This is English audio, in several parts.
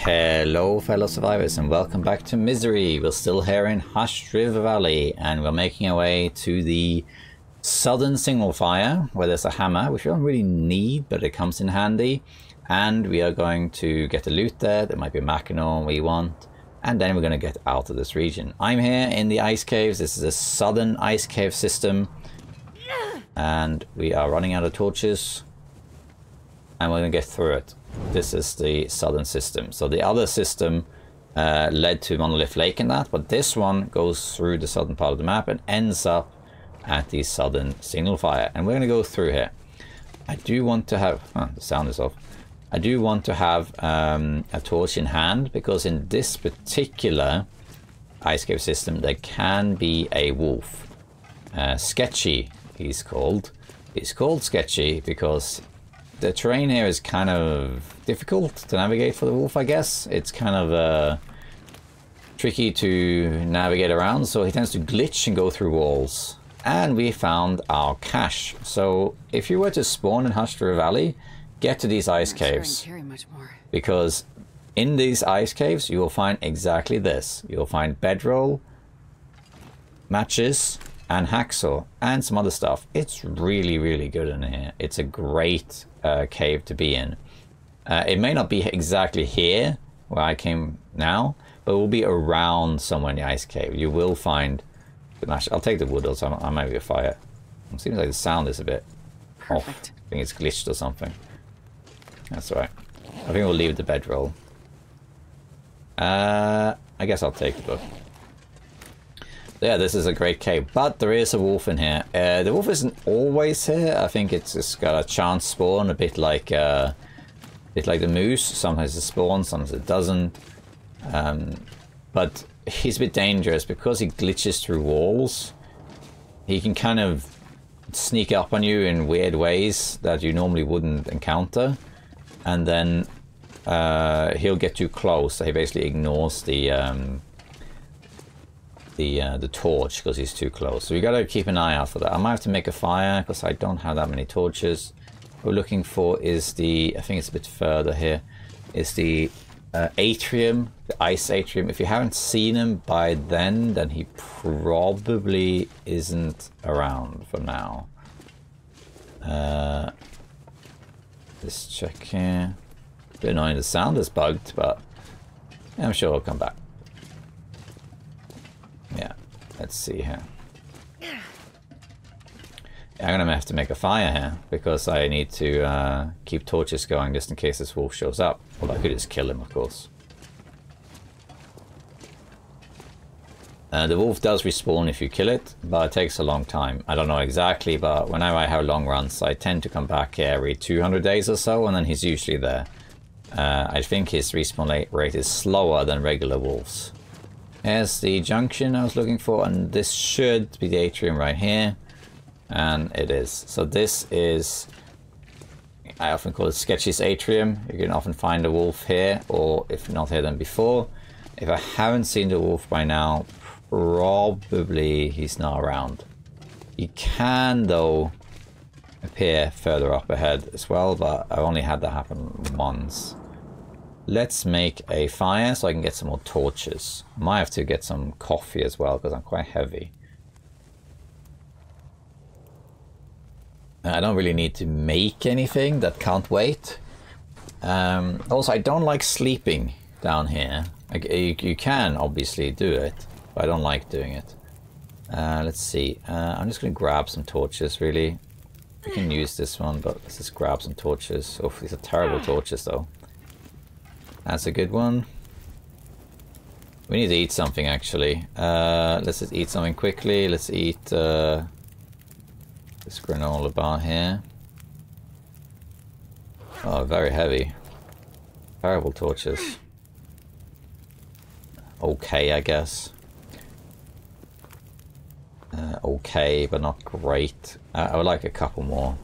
Hello fellow survivors and welcome back to Misery. We're still here in Hushed River Valley and we're making our way to the southern signal fire where there's a hammer, which we don't really need, but it comes in handy. And we are going to get the loot there. There might be a Mackinac we want. And then we're going to get out of this region. I'm here in the ice caves. This is a southern ice cave system. And we are running out of torches. And we're going to get through it. This is the southern system. So the other system led to Monolith Lake and that, but this one goes through the southern part of the map and ends up at the southern signal fire. And we're going to go through here. I do want to have... Oh, the sound is off. I do want to have a torch in hand, because in this particular ice cave system there can be a wolf. Sketchy, he's called. He's called Sketchy because the terrain here is kind of difficult to navigate for the wolf, I guess. It's kind of tricky to navigate around, so he tends to glitch and go through walls. And we found our cache. So if you were to spawn in Hushed River Valley, get to these ice caves. Because in these ice caves you will find exactly this. You'll find bedroll, matches, and hacksaw, and some other stuff. It's really, really good in here. It's a great cave to be in. It may not be exactly here where I came now, but it will be around somewhere in the ice cave. You will find the match. I'll take the wood, also I might be a fire. It seems like the sound is a bit off. I think it's glitched or something. That's alright. I think we'll leave the bedroll. I guess I'll take the book. Yeah, this is a great cave, but there is a wolf in here. The wolf isn't always here. I think it's just got a chance spawn, a bit like the moose. Sometimes it spawns, sometimes it doesn't. But he's a bit dangerous because he glitches through walls. He can kind of sneak up on you in weird ways that you normally wouldn't encounter, and then he'll get too close. So he basically ignores the torch because he's too close. So we gotta keep an eye out for that. I might have to make a fire because I don't have that many torches. What we're looking for is the, I think it's a bit further here, is the atrium, the ice atrium. If you haven't seen him by then he probably isn't around for now. Let's check here. A bit annoying, the sound is bugged, but yeah, I'm sure it'll come back. Yeah, let's see here. Yeah, I'm gonna have to make a fire here because I need to keep torches going just in case this wolf shows up. Well, I could just kill him, of course. The wolf does respawn if you kill it, but it takes a long time. I don't know exactly, but whenever I have long runs, I tend to come back every 200 days or so, and then he's usually there. I think his respawn rate is slower than regular wolves. Here's the junction I was looking for, and this should be the atrium right here. And it is. So this is, I often call it Sketchy's atrium. You can often find a wolf here, or if not here, then before. If I haven't seen the wolf by now, probably he's not around. He can, though, appear further up ahead as well, but I've only had that happen once. Let's make a fire so I can get some more torches. I might have to get some coffee as well because I'm quite heavy. I don't really need to make anything that can't wait. Also, I don't like sleeping down here. You can obviously do it, but I don't like doing it. Let's see. I'm just going to grab some torches, really. We can use this one, but let's just grab some torches. Oh, these are terrible torches, though. That's a good one. We need to eat something, actually. Let's just eat something quickly. Let's eat this granola bar here. Oh, very heavy. Terrible torches. Okay, I guess. Okay, but not great. I would like a couple more.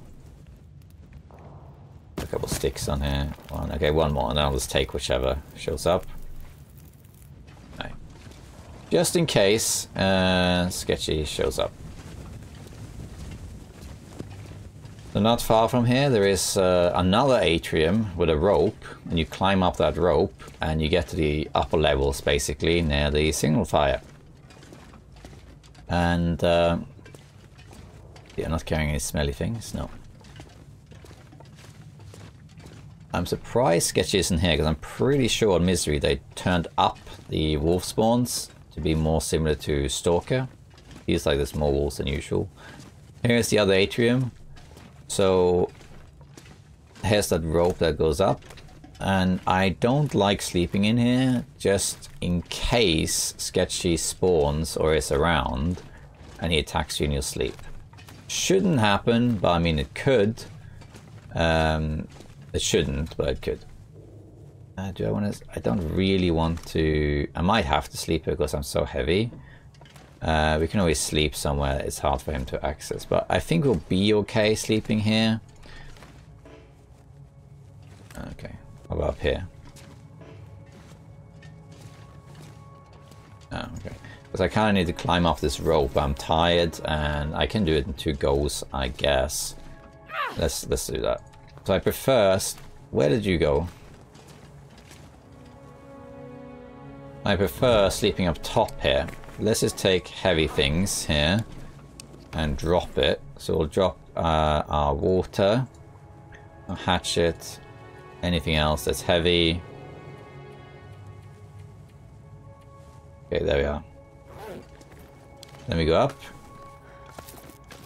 A couple sticks on here. One, okay, one more, and then I'll just take whichever shows up. Right. Just in case Sketchy shows up. So not far from here there is another atrium with a rope, and you climb up that rope and you get to the upper levels basically near the signal fire. And yeah, not carrying any smelly things, no. I'm surprised Sketchy isn't here, because I'm pretty sure in Misery they turned up the wolf spawns to be more similar to Stalker. Feels like there's more wolves than usual. Here's the other atrium. So here's that rope that goes up. And I don't like sleeping in here, just in case Sketchy spawns or is around and he attacks you in your sleep. Shouldn't happen, but I mean it could. It shouldn't, but it could. Do I want to? I don't really want to. I might have to sleep here because I'm so heavy. We can always sleep somewhere it's hard for him to access, but I think we'll be okay sleeping here. Okay, how about up here? Oh, okay. Because I kind of need to climb off this rope. I'm tired, and I can do it in 2 goes, I guess. Let's do that. So I prefer... Where did you go? I prefer sleeping up top here. Let's just take heavy things here and drop it. So we'll drop our water, a hatchet, anything else that's heavy. Okay, there we are. Then we go up.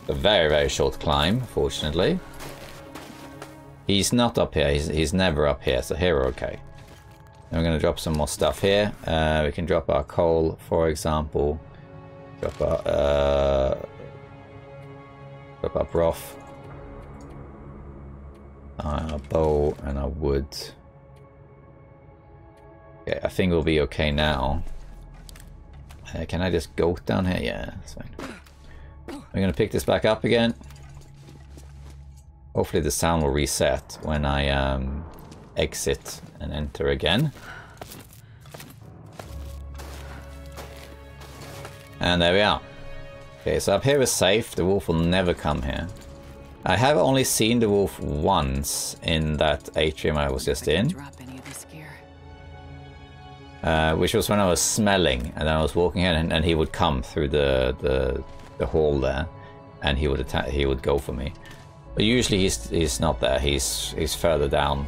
A very, very short climb, fortunately. He's not up here. He's never up here, so here we're okay. Then we're going to drop some more stuff here. We can drop our coal, for example. Drop our broth. Our bow and our wood. Okay, I think we'll be okay now. Can I just go down here? Yeah, that's fine. I'm going to pick this back up again. Hopefully the sound will reset when I exit and enter again. And there we are. Okay, so up here is safe. The wolf will never come here. I have only seen the wolf once in that atrium I was just in. Which was when I was smelling, and then I was walking in, and he would come through the hall there, and he would attack. He would go for me. But usually he's not there. He's further down.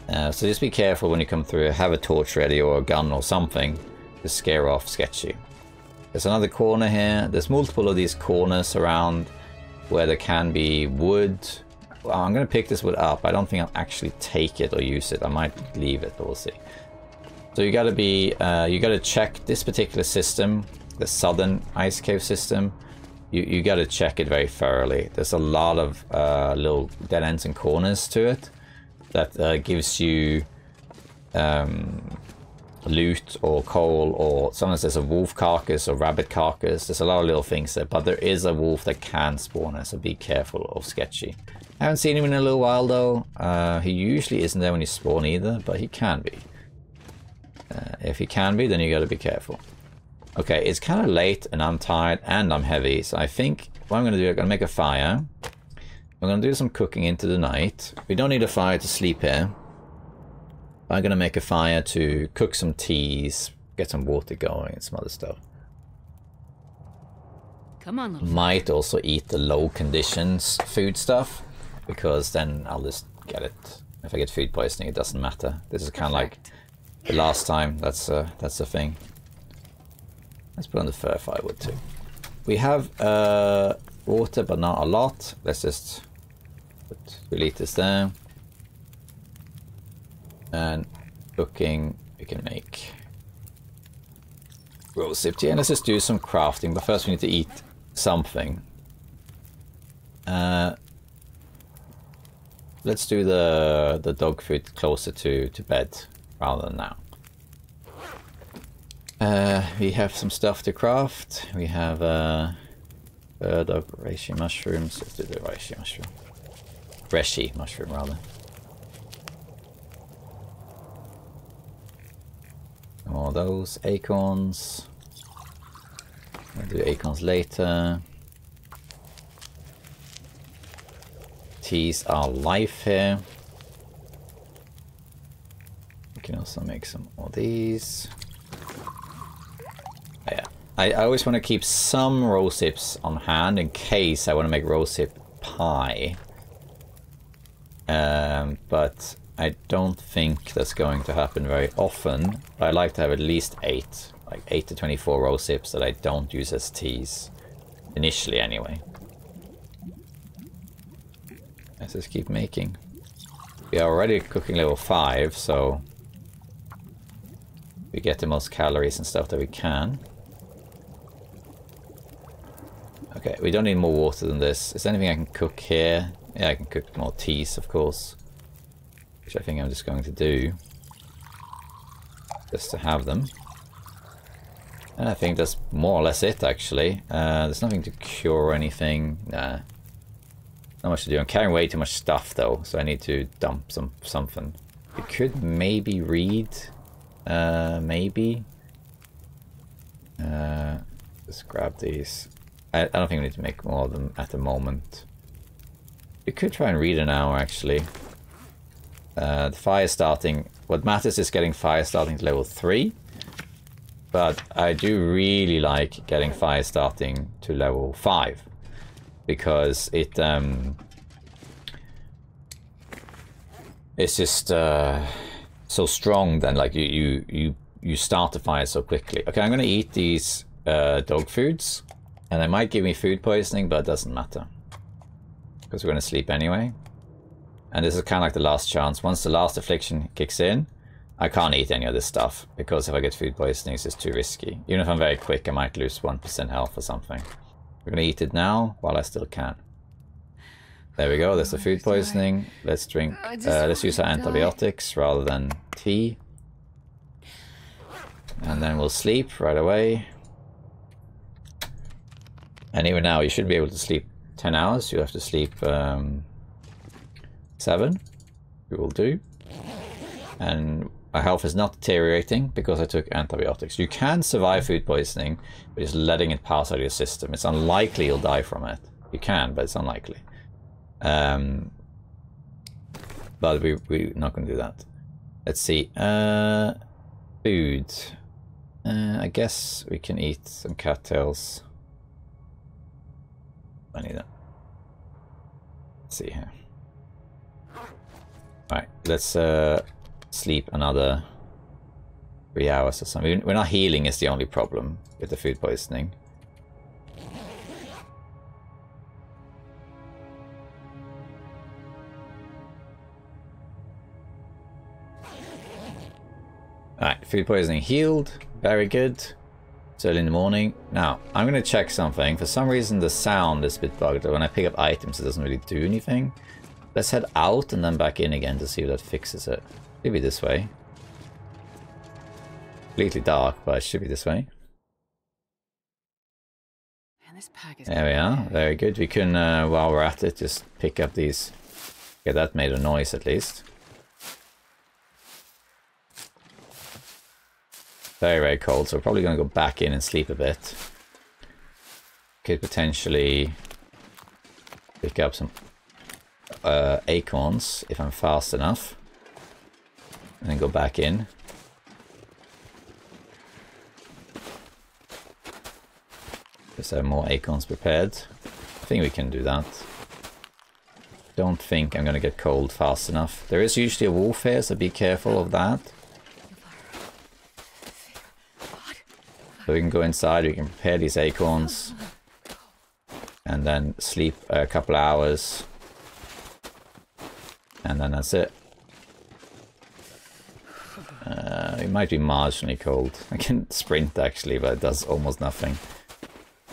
So just be careful when you come through. Have a torch ready or a gun or something to scare off Sketchy. There's another corner here. There's multiple of these corners around where there can be wood. Well, I'm going to pick this wood up. I don't think I'll actually take it or use it. I might leave it, but we'll see. So you got to be, you got to check this particular system, the southern ice cave system. You got to check it very thoroughly. There's a lot of little dead ends and corners to it that gives you loot or coal, or sometimes there's a wolf carcass or rabbit carcass. There's a lot of little things there, but there is a wolf that can spawn there, so be careful of Sketchy. I haven't seen him in a little while though. He usually isn't there when you spawn either, but he can be. If he can be, then you got to be careful. Okay, it's kind of late and I'm tired and I'm heavy, so I think what I'm going to do, I'm going to make a fire. I'm going to do some cooking into the night. We don't need a fire to sleep here. I'm going to make a fire to cook some teas, get some water going and some other stuff. Come on, little Might also eat the low conditions food stuff, because then I'll just get it. If I get food poisoning, it doesn't matter. This is kind of like the last time. That's the thing. Let's put on the fur firewood too. We have water, but not a lot. Let's just put 2 liters there. And cooking, we can make rosehip tea. And let's just do some crafting. But first we need to eat something. Let's do the dog food closer to bed rather than now. We have some stuff to craft. We have bird of reishi mushrooms. Let's do the reishi mushroom. Reishi mushroom, rather. All those acorns. We'll do acorns later. teas are life here. We can also make some more of these. Oh, yeah. I always want to keep some rose hips on hand in case I want to make rose hip pie. But I don't think that's going to happen very often. But I like to have at least 8. Like 8 to 24 rose hips that I don't use as teas. Initially, anyway. Let's just keep making. We are already cooking level 5, so we get the most calories and stuff that we can. Okay, we don't need more water than this. Is there anything I can cook here? Yeah, I can cook more teas, of course. Which I think I'm just going to do. Just to have them. And I think that's more or less it, actually. There's nothing to cure or anything. Nah. Not much to do. I'm carrying way too much stuff, though, so I need to dump something. We could maybe read. Maybe. Just grab these. I don't think we need to make more of them at the moment. We could try and read an hour, actually. The fire starting... What matters is getting fire starting to level 3. But I do really like getting fire starting to level 5. Because it... it's just so strong then, like you start the fire so quickly. Okay, I'm going to eat these dog foods. And they might give me food poisoning, but it doesn't matter. Because we're going to sleep anyway. And this is kind of like the last chance. Once the last affliction kicks in, I can't eat any of this stuff. Because if I get food poisoning, it's just too risky. Even if I'm very quick, I might lose 1% health or something. We're going to eat it now, while I still can. There we go, there's the food poisoning. Let's drink, let's use our antibiotics rather than tea. And then we'll sleep right away. And even now, you should be able to sleep 10 hours. You have to sleep 7. We will do. And our health is not deteriorating because I took antibiotics. You can survive food poisoning, but just letting it pass out of your system. It's unlikely you'll die from it. You can, but it's unlikely. But we're not going to do that. Let's see. Food. I guess we can eat some cattails. I need that. Let's see here. Alright, let's sleep another 3 hours or something. We're not healing is the only problem with the food poisoning. Alright, food poisoning healed. Very good. It's early in the morning. Now, I'm going to check something. For some reason, the sound is a bit bugged. When I pick up items, it doesn't really do anything. Let's head out and then back in again to see if that fixes it. Maybe this way. Completely dark, but it should be this way. There we are. Very good. We can, while we're at it, just pick up these. Okay, that made a noise at least. Very, very cold, so we're probably going to go back in and sleep a bit. Could potentially pick up some acorns if I'm fast enough. And then go back in. Just have more acorns prepared. I think we can do that. Don't think I'm going to get cold fast enough. There is usually a wolf here, so be careful of that. So we can go inside, we can prepare these acorns. And then sleep a couple hours. And then that's it. It might be marginally cold. I can sprint actually, but it does almost nothing.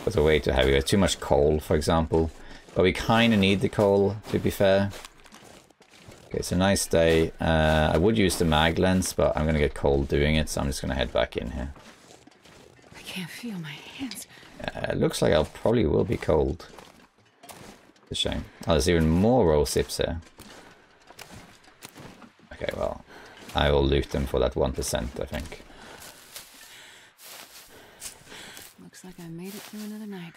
It's way too heavy. We have too much coal, for example. But we kind of need the coal, to be fair. Okay, it's a nice day. I would use the mag lens, but I'm going to get cold doing it, so I'm just going to head back in here. I can't feel my hands. It looks like I probably will be cold. It's a shame. Oh, there's even more roll sips here. Okay, well, I will loot them for that 1%, I think. Looks like I made it through another night.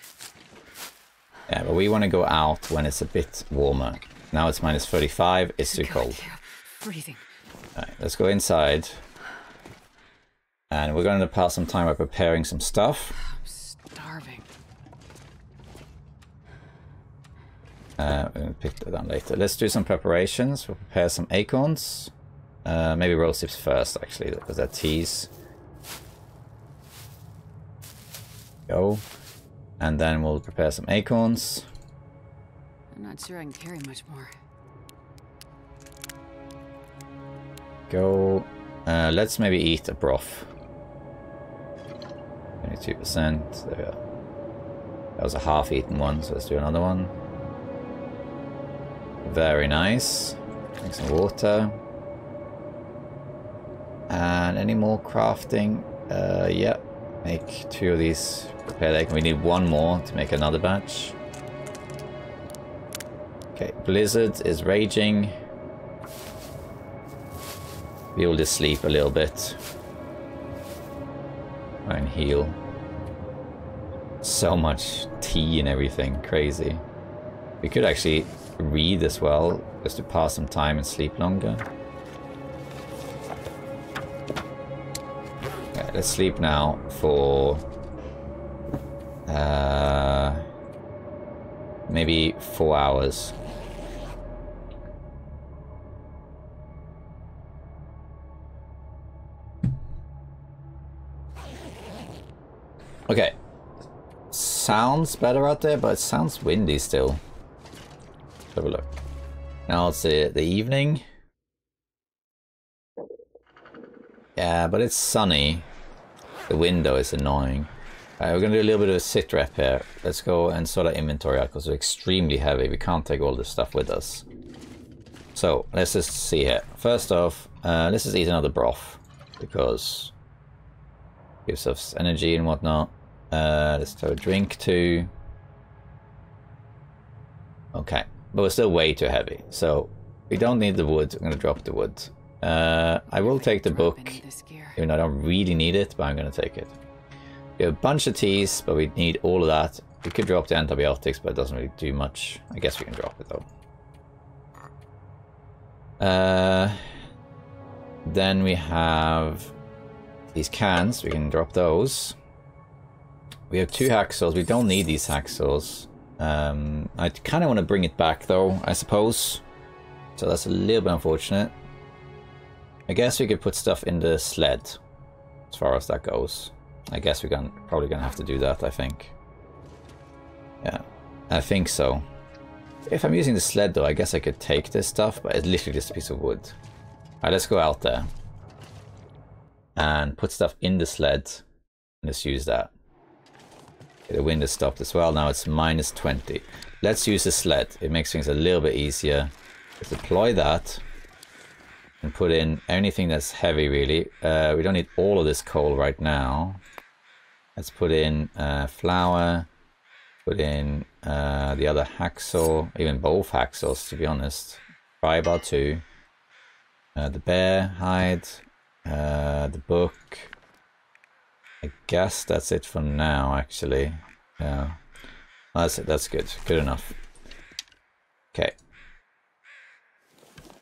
Yeah, but we want to go out when it's a bit warmer. Now it's minus 35. It's too cold. Freezing. Alright, let's go inside. And we're going to pass some time by preparing some stuff. I'm starving. We're going to pick that up later. Let's do some preparations. We'll prepare some acorns. Maybe rose tips first, actually, because they're teas. Go. And then we'll prepare some acorns. I'm not sure I can carry much more. Go. Let's maybe eat a broth. 22%. There we go. That was a half-eaten one, so let's do another one. Very nice. Drink some water. And any more crafting? Yeah. Make 2 of these prepared egg. We need 1 more to make another batch. Okay, blizzard is raging. We will just sleep a little bit. Try and heal. So much tea and everything, crazy. We could actually read as well, just to pass some time and sleep longer. Okay, let's sleep now for maybe 4 hours. Okay. Sounds better out there, but it sounds windy still. Let's have a look. Now it's the evening. Yeah, but it's sunny. The window is annoying. Alright, we're going to do a little bit of a sit rep here. Let's go and sort our inventory out because we're extremely heavy. We can't take all this stuff with us. So, let's just see here. First off, let's just eat another broth because it gives us energy and whatnot. Let's throw a drink too. Okay, but we're still way too heavy. So, we don't need the wood. I'm going to drop the wood. I will take the book, even though I don't really need it, but I'm going to take it. We have a bunch of teas, but we need all of that. We could drop the antibiotics, but it doesn't really do much. I guess we can drop it though. Then we have these cans. We can drop those. We have 2 hacksaws. We don't need these hacksaws. I kind of want to bring it back though, I suppose. So that's a little bit unfortunate. I guess we could put stuff in the sled, as far as that goes. I guess we're probably gonna have to do that, I think. Yeah, I think so. If I'm using the sled though, I guess I could take this stuff, but it's literally just a piece of wood. Alright, let's go out there. And put stuff in the sled. And just use that. Okay, the wind has stopped as well, now it's minus 20. Let's use the sled, it makes things a little bit easier. Let's deploy that. And put in anything that's heavy, really. We don't need all of this coal right now. Let's put in flour. Put in the other hacksaw. Even both hacksaws, to be honest. Pry bar 2. The bear hide. The book. I guess that's it for now, actually. Yeah. Oh, that's it. That's good. Good enough. Okay.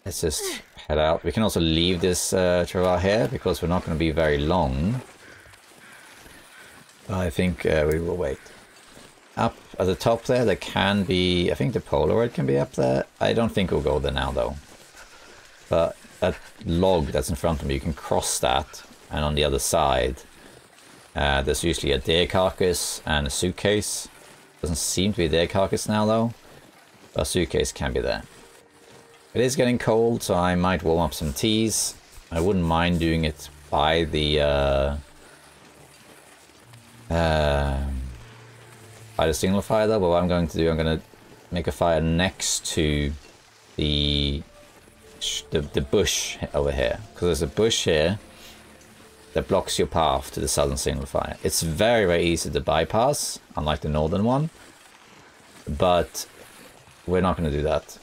Let's just head out. We can also leave this travois here because we're not going to be very long. I think we will wait. Up at the top there can be... I think the Polaroid can be up there. I don't think we'll go there now though. But that log that's in front of me, you can cross that. And on the other side, there's usually a deer carcass and a suitcase. Doesn't seem to be a deer carcass now though. But a suitcase can be there. It is getting cold, so I might warm up some teas. I wouldn't mind doing it by the signal fire though, but what I'm going to do, I'm going to make a fire next to the bush over here. Because there's a bush here that blocks your path to the southern signal fire. It's very, very easy to bypass, unlike the northern one. But we're not going to do that.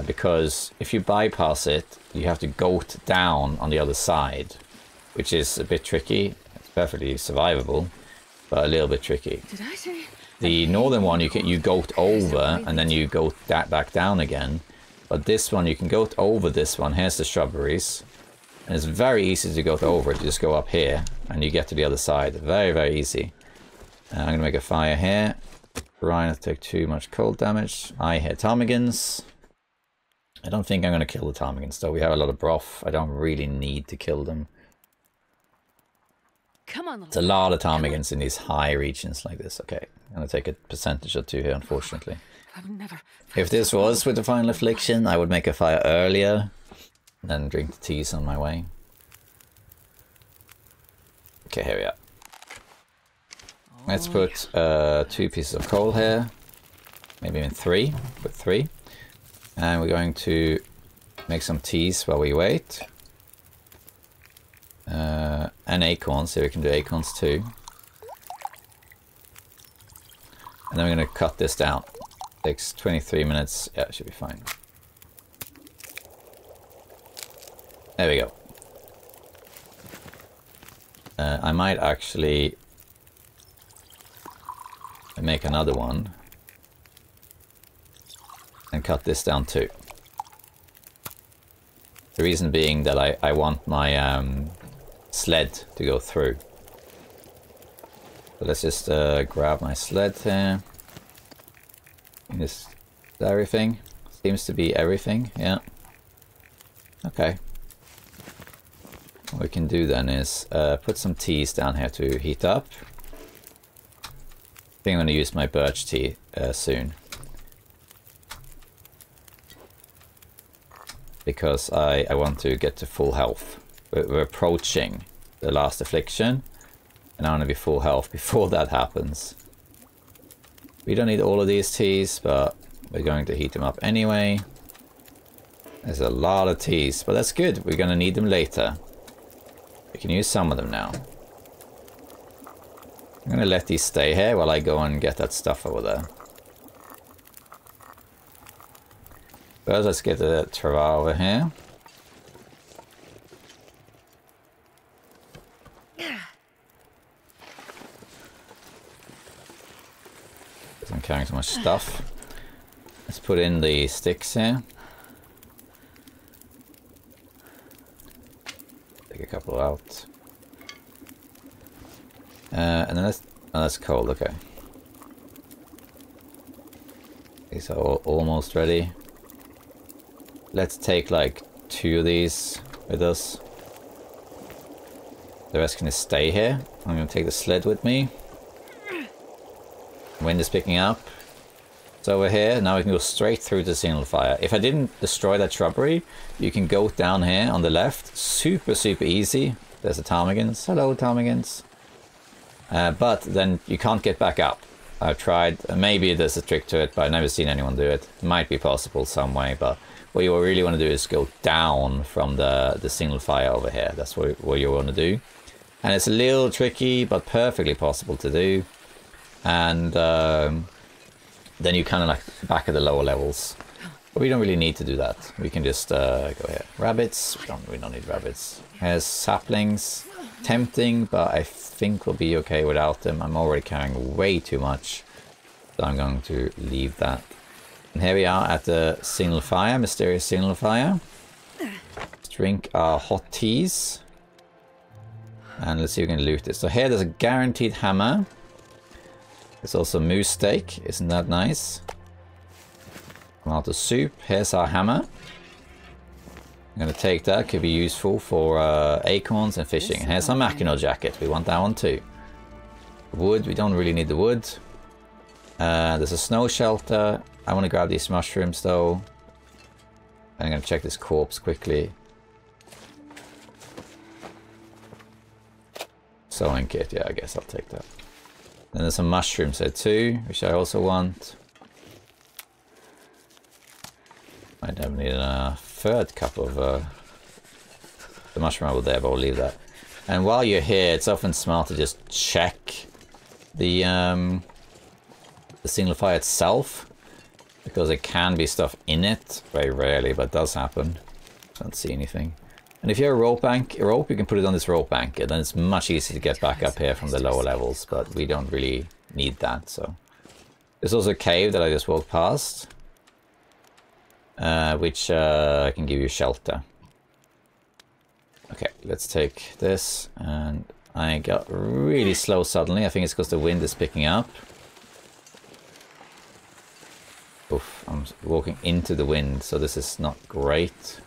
Because if you bypass it, you have to goat down on the other side, which is a bit tricky. It's perfectly survivable, but a little bit tricky. Did I say? The northern one, you goat over and then you go back down again. But this one, you can go over this one. Here's the shrubberies. And it's very easy to go over it. You just go up here and you get to the other side. Very, very easy. I'm going to make a fire here. Try not to take too much cold damage. I hear ptarmigans. I don't think I'm going to kill the ptarmigans though. We have a lot of broth. I don't really need to kill them. Come on, It's a lot of ptarmigans in these high regions like this. Okay, I'm going to take a percentage or two here, unfortunately. I've never. If this was with the final affliction, I would make a fire earlier. Then drink the teas on my way. Okay, here we are. Let's put 2 pieces of coal here. Maybe even 3. Put 3. And we're going to make some teas while we wait. And acorns, so we can do acorns too. And then we're going to cut this down. Takes 23 minutes. Yeah, it should be fine. There we go. I might actually make another one and cut this down too. The reason being that I want my sled to go through. So let's just grab my sled here. And this is everything. Seems to be everything, yeah. Okay. What we can do then is put some teas down here to heat up. I think I'm going to use my birch tea soon. Because I want to get to full health. We're approaching the last affliction. And I want to be full health before that happens. We don't need all of these teas, but we're going to heat them up anyway. There's a lot of teas, but that's good. We're going to need them later. We can use some of them now. I'm going to let these stay here while I go and get that stuff over there. First, let's get the travois over here. I'm carrying so much stuff. Let's put in the sticks here. Take a couple out. And then that's cold, okay. These are all almost ready. Let's take like 2 of these with us. The rest can just stay here. I'm going to take the sled with me. Wind is picking up. It's over here. Now we can go straight through the signal fire. If I didn't destroy that shrubbery, you can go down here on the left. Super, super easy. There's the ptarmigans. Hello, ptarmigans. But then you can't get back up. I've tried. Maybe there's a trick to it, but I've never seen anyone do it. It might be possible some way, but what you really want to do is go down from the signal fire over here. That's what you want to do. And it's a little tricky, but perfectly possible to do. And then you kind of like back at the lower levels. But we don't really need to do that. We can just go here. Rabbits. We don't need rabbits. Here's saplings. Tempting, but I think we'll be okay without them. I'm already carrying way too much. So I'm going to leave that. And here we are at the signal fire. Mysterious signal fire. Let's drink our hot teas. And let's see if we can loot this. So here there's a guaranteed hammer. There's also moose steak. Isn't that nice? Come out of soup. Here's our hammer. I'm going to take that. Could be useful for acorns and fishing. Here's our Mackinac jacket. We want that one too. Wood. We don't really need the wood. There's a snow shelter. I want to grab these mushrooms though. I'm going to check this corpse quickly. Sewing kit. Yeah, I guess I'll take that. Then there's some mushrooms there too, which I also want. Might have needed a third cup of the mushroom over there, but we'll leave that. And while you're here, it's often smart to just check the signal fire itself, because there can be stuff in it. Very rarely, but it does happen. Don't see anything. And if you have a rope, you can put it on this rope anchor. Then it's much easier to get back up here from the lower levels, but we don't really need that. So there's also a cave that I just walked past. which can give you shelter. Okay, let's take this, and I got really slow suddenly. I think it's because the wind is picking up. Oof, I'm walking into the wind, so this is not great.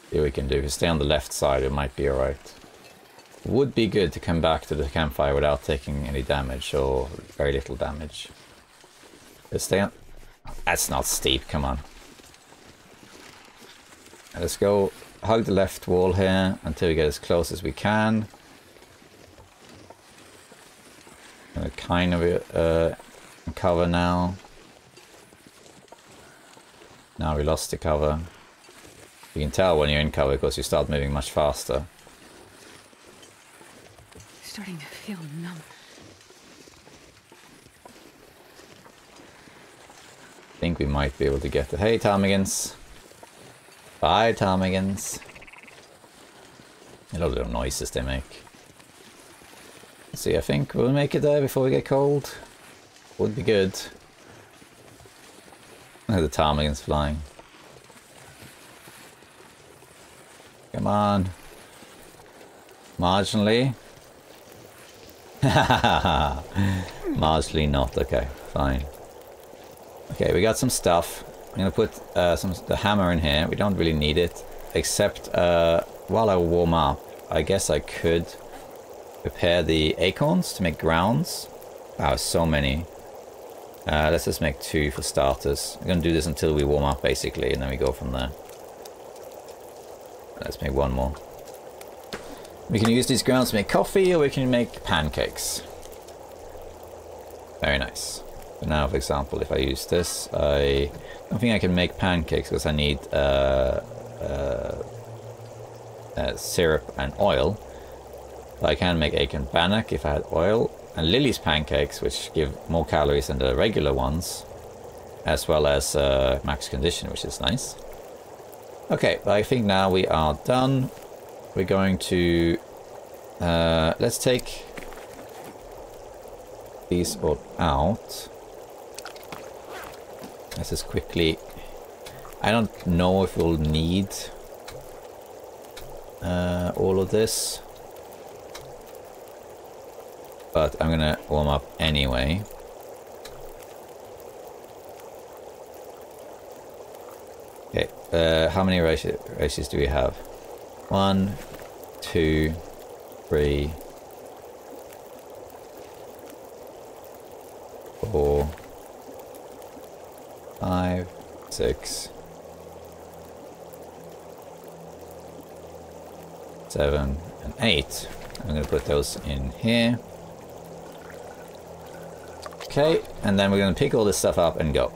See what we can do. If we stay on the left side, it might be alright. Would be good to come back to the campfire without taking any damage, or very little damage. Let's stay on. That's not steep, come on. Let's go hug the left wall here until we get as close as we can. Gonna kind of cover now. Now we lost the cover. You can tell when you're in cover because you start moving much faster. Starting to feel numb. I think we might be able to get the... Hey, ptarmigans. Bye, ptarmigans. A lot of little noises they make. Let's see, I think we'll make it there before we get cold. Would be good. Look at the ptarmigans flying. Come on. Marginally. Marginally not. Okay, fine. Okay, we got some stuff. I'm gonna put the hammer in here. We don't really need it, except while I warm up, I guess I could prepare the acorns to make grounds. Wow, so many. Let's just make 2 for starters. I'm gonna do this until we warm up, basically, and then we go from there. Let's make 1 more. We can use these grounds to make coffee, or we can make pancakes. Very nice. So now, for example, if I use this, I don't think I can make pancakes because I need syrup and oil. But I can make acorn bannock if I had oil, and Lily's pancakes, which give more calories than the regular ones, as well as max condition, which is nice. Okay, but I think now we are done. We're going to let's take these all out. Let's just quickly... I don't know if we'll need all of this, but I'm gonna warm up anyway. Okay, how many races do we have? 1, 2, 3, 4, 5, 6, 7, and 8. I'm going to put those in here. Okay, and then we're going to pick all this stuff up and go.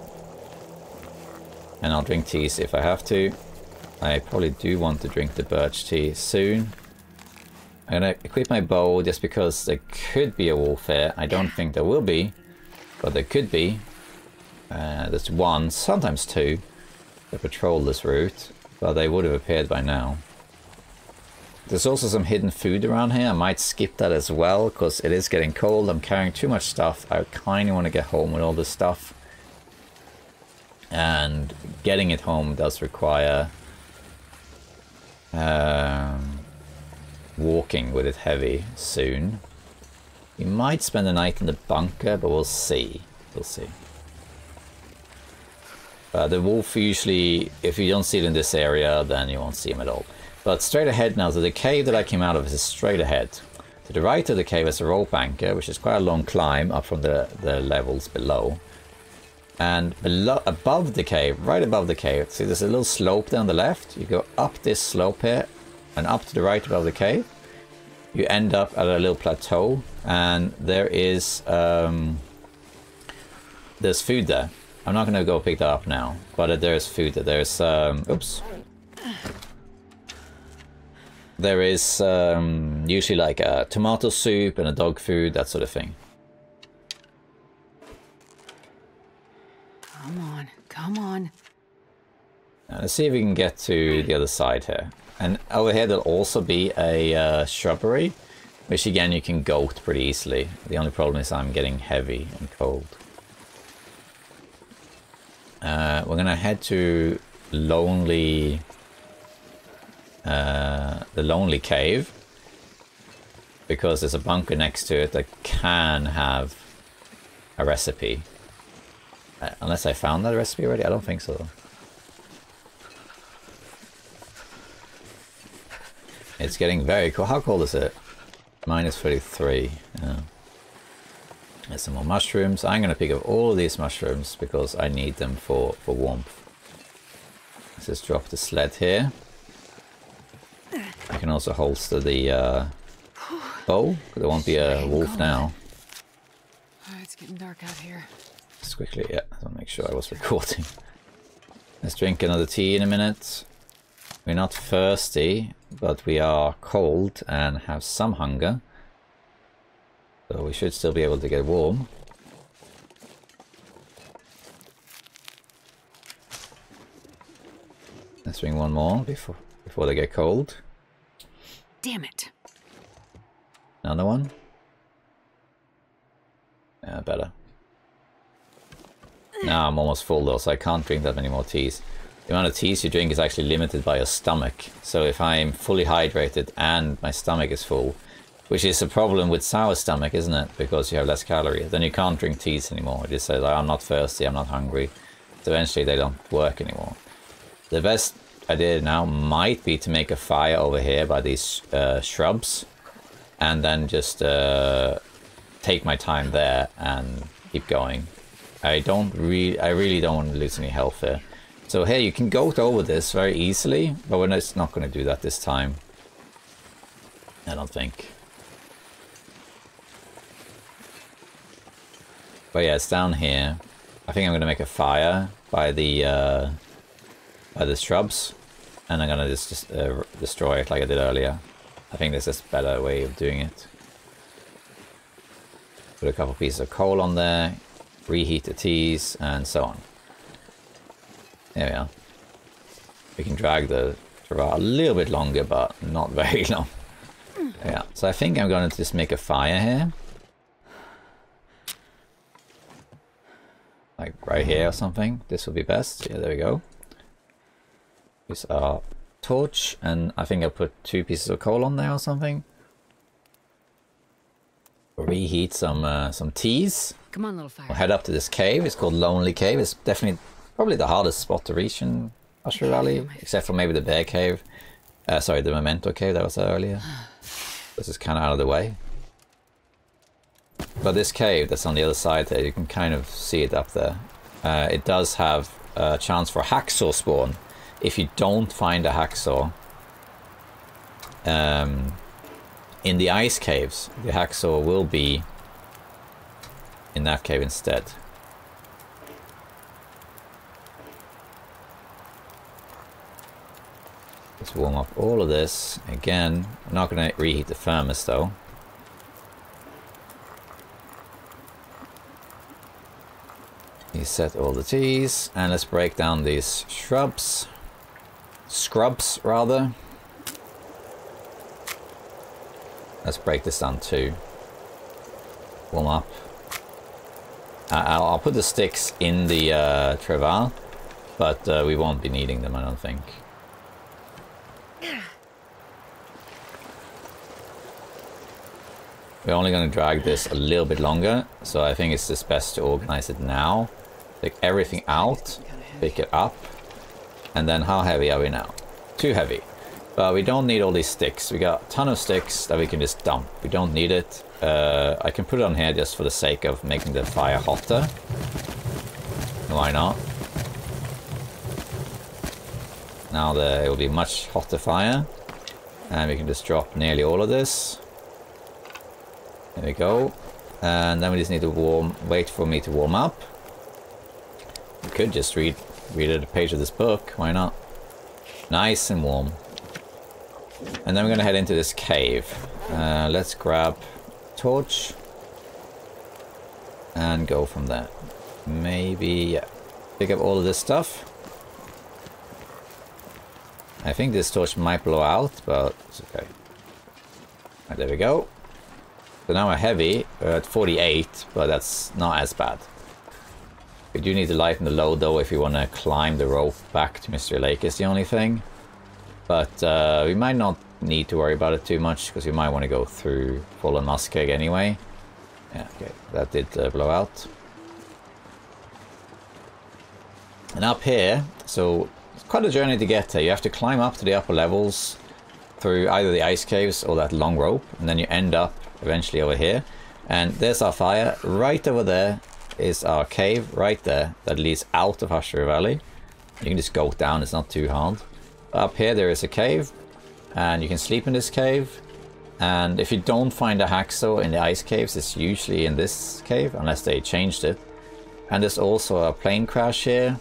And I'll drink teas if I have to. I probably do want to drink the birch tea soon. I'm going to equip my bow just because there could be a wolf here. I don't think there will be, but there could be. There's 1, sometimes 2, that patrol this route, but they would have appeared by now. There's also some hidden food around here. I might skip that as well, because it is getting cold. I'm carrying too much stuff. I kind of want to get home with all this stuff. And getting it home does require walking with it heavy soon. We might spend the night in the bunker, but we'll see. We'll see. The wolf usually, if you don't see it in this area, then you won't see him at all. But straight ahead now, so the cave that I came out of is straight ahead. To the right of the cave is a rope anchor, which is quite a long climb up from the levels below. And below, above the cave, right above the cave, see there's a little slope down the left. You go up this slope here, and up to the right above the cave. You end up at a little plateau, and there is there's food there. I'm not going to go pick that up now, but there's food there. There's, oops. There is usually like a tomato soup and a dog food, that sort of thing. Come on, come on. Now, let's see if we can get to the other side here. And over here there'll also be a shrubbery, which again you can goat pretty easily. The only problem is I'm getting heavy and cold. We're gonna head to Lonely... the Lonely Cave. Because there's a bunker next to it that can have a recipe. Unless I found that recipe already? I don't think so. It's getting very cold. How cold is it? Minus 33. Yeah. There's some more mushrooms. I'm going to pick up all of these mushrooms because I need them for warmth. Let's just drop the sled here. I can also holster the bow, because there won't be a wolf now. It's getting dark out here. Just quickly, yeah, I want to make sure I was recording. Let's drink another tea in a minute. We're not thirsty, but we are cold and have some hunger. So we should still be able to get warm. Let's drink one more before they get cold. Damn it. Another one? Yeah, better. Now I'm almost full though, so I can't drink that many more teas. The amount of teas you drink is actually limited by your stomach. So if I'm fully hydrated and my stomach is full, which is a problem with sour stomach, isn't it? Because you have less calories. Then you can't drink teas anymore. It just says, I'm not thirsty, I'm not hungry. So eventually they don't work anymore. The best idea now might be to make a fire over here by these shrubs. And then just take my time there and keep going. I really don't want to lose any health here. So here you can go over this very easily, but we're just not going to do that this time. I don't think. But yeah, it's down here. I think I'm going to make a fire by the shrubs, and I'm going to just destroy it like I did earlier. I think this is a better way of doing it. Put a couple pieces of coal on there, reheat the teas, and so on. There we are. We can drag the travois a little bit longer, but not very long. Yeah, so I think I'm going to just make a fire here. Like right here or something. This will be best. Yeah, there we go. Use our torch, and I think I'll put 2 pieces of coal on there or something. Reheat some teas. Come on, little fire. We'll head up to this cave. It's called Lonely Cave. It's definitely probably the hardest spot to reach in Hashriv Valley, except for maybe the Bear Cave. Sorry, the Memento Cave that was there earlier. This is kind of out of the way. But this cave that's on the other side there, you can kind of see it up there. It does have a chance for hacksaw spawn. If you don't find a hacksaw in the ice caves, the hacksaw will be in that cave instead. Let's warm up all of this. Again, I'm not going to reheat the furnace though. Reset all the teas, and let's break down these scrubs rather. Let's break this down too. Warm up. I'll put the sticks in the travois, but we won't be needing them, I don't think. We're only going to drag this a little bit longer, so I think it's just best to organize it now. Take everything out, pick it up, and then how heavy are we now? Too heavy. But we don't need all these sticks. We got a ton of sticks that we can just dump. We don't need it. I can put it on here just for the sake of making the fire hotter. Why not? Now it will be much hotter fire. And we can just drop nearly all of this. There we go. And then we just need to wait for me to warm up. We could just read a page of this book. Why not? Nice and warm. And then we're going to head into this cave. Let's grab a torch and go from there. Maybe, yeah. Pick up all of this stuff. I think this torch might blow out, but it's okay. Right, there we go. So now we're heavy. We're at 48, but that's not as bad. We do need to lighten the load though if we want to climb the rope back to Mystery Lake is the only thing. But we might not need to worry about it too much because we might want to go through Fallen Muskeg anyway. Yeah, okay, that did blow out. And up here, so it's quite a journey to get there. You have to climb up to the upper levels through either the ice caves or that long rope, and then you end up eventually over here. And there's our fire. Right over there is our cave, right there, that leads out of Hush River Valley. You can just go down, it's not too hard. Up here there is a cave, and you can sleep in this cave. And if you don't find a hacksaw in the ice caves, it's usually in this cave, unless they changed it. And there's also a plane crash here,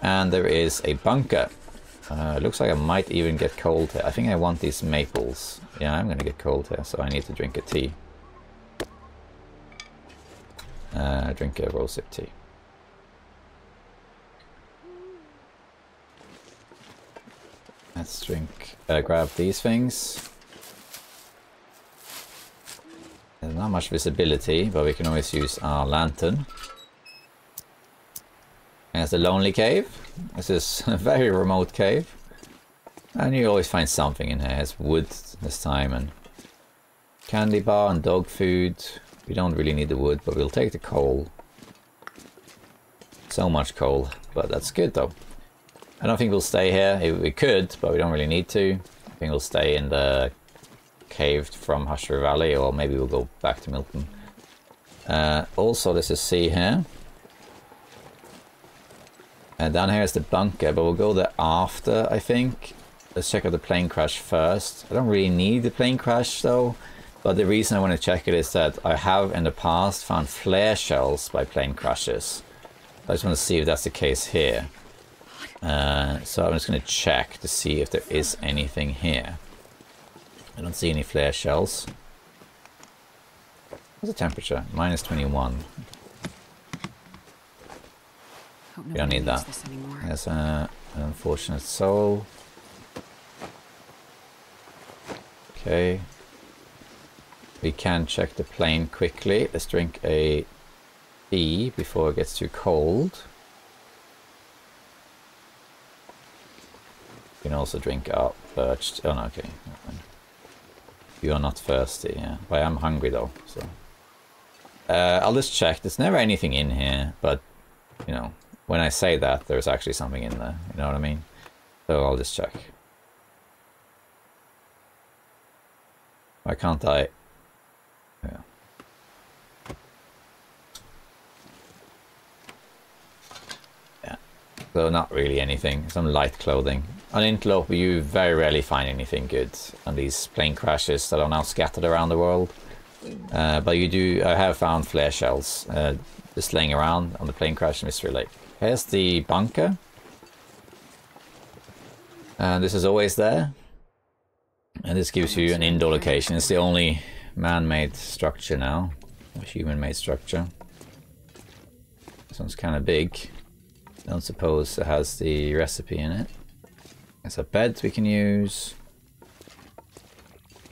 and there is a bunker. It looks like I might even get cold here. I think I want these maples. Yeah, I'm gonna get cold here, so I need to drink a tea. Drink a rosehip tea. Let's drink, grab these things. There's not much visibility, but we can always use our lantern. There's the Lonely Cave. This is a very remote cave. And you always find something in here. There's wood this time, and candy bar and dog food. We don't really need the wood, but we'll take the coal. So much coal, but that's good though. I don't think we'll stay here. We could, but we don't really need to. I think we'll stay in the cave from Hush River Valley, or maybe we'll go back to Milton. Also, there's a sea here. And down here is the bunker, but we'll go there after, I think. Let's check out the plane crash first. I don't really need the plane crash though, but the reason I want to check it is that I have in the past found flare shells by plane crashes. I just want to see if that's the case here. So I'm just going to check to see if there is anything here. I don't see any flare shells. What's the temperature? -21. We don't need that. There's an unfortunate soul. Okay. We can check the plane quickly. Let's drink a tea before it gets too cold. You can also drink our birch. Oh no, okay. You are not thirsty, yeah. But I am hungry though, so. I'll just check. There's never anything in here, but, you know, when I say that, there's actually something in there. You know what I mean? So I'll just check. Why can't I? Yeah. Yeah. So not really anything. Some light clothing. On Interlope, you very rarely find anything good on these plane crashes that are now scattered around the world. But you do. I have found flare shells just laying around on the plane crash in Mystery Lake. Here's the bunker. And this is always there. And this gives you an indoor location. It's the only man-made structure now. A human-made structure. This one's kind of big. Don't suppose it has the recipe in it. There's a bed we can use.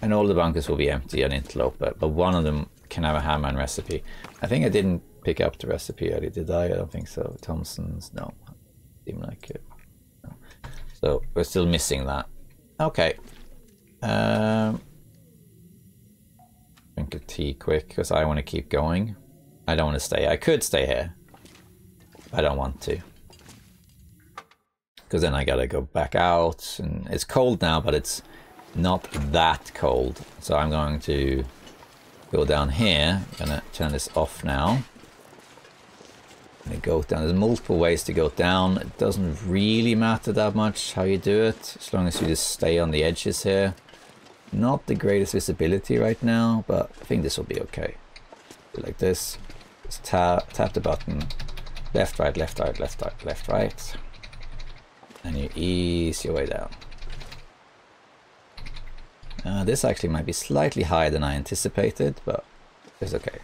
And all the bunkers will be empty on Interlope, but one of them can have a hammer and recipe. I think I didn't pick up the recipe earlier, did I? I don't think so. Thompson's, no. Seemed like it. No. So we're still missing that. Okay. Drink a tea quick, because I want to keep going. I don't want to stay. I could stay here. I don't want to. Because then I gotta go back out. And it's cold now, but it's not that cold. So I'm going to go down here. I'm gonna turn this off now. I'm gonna go down. There's multiple ways to go down. It doesn't really matter that much how you do it, as long as you just stay on the edges here. Not the greatest visibility right now, but I think this will be okay. Do like this. Just tap the button. Left, right, left, right, left, right, left, right. And you ease your way down. This actually might be slightly higher than I anticipated, but it's okay.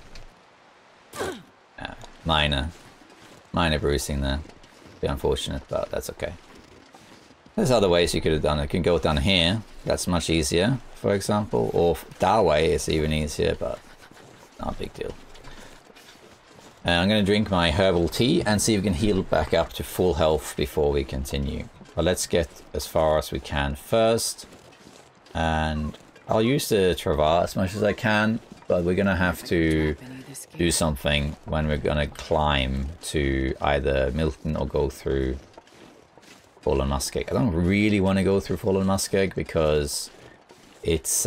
Minor bruising there. Be unfortunate, but that's okay. There's other ways you could have done it. You can go down here. That's much easier, for example. Or that way is even easier, but not a big deal. I'm going to drink my herbal tea and see if we can heal back up to full health before we continue. But let's get as far as we can first. And I'll use the travois as much as I can, but we're going to have to do something when we're going to climb to either Milton or go through Fallen Muskeg. I don't really want to go through Fallen Muskeg because it's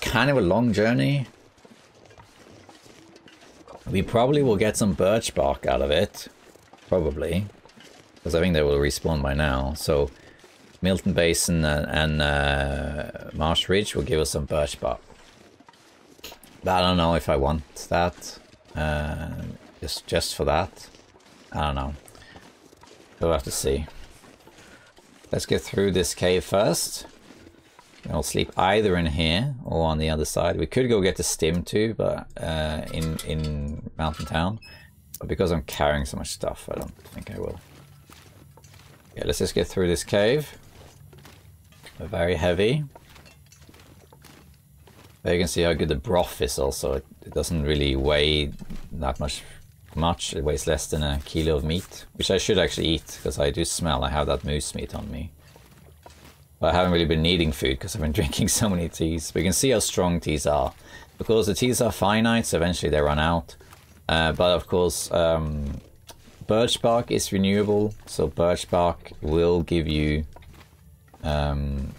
kind of a long journey. We probably will get some birch bark out of it. Probably. Because I think they will respawn by now. So Milton Basin and Marsh Ridge will give us some birch bark. But I don't know if I want that. Just for that. I don't know. We'll have to see. Let's get through this cave first. I'll sleep either in here or on the other side. We could go get the stim too, but in Mountain Town. But because I'm carrying so much stuff, I don't think I will. Yeah, let's just get through this cave. They're very heavy. There you can see how good the broth is also. It doesn't really weigh that much. It weighs less than a kilo of meat, which I should actually eat because I do smell. I have that moose meat on me. But I haven't really been needing food because I've been drinking so many teas. We can see how strong teas are. Because the teas are finite, so eventually they run out. But of course, birch bark is renewable, so birch bark will give you some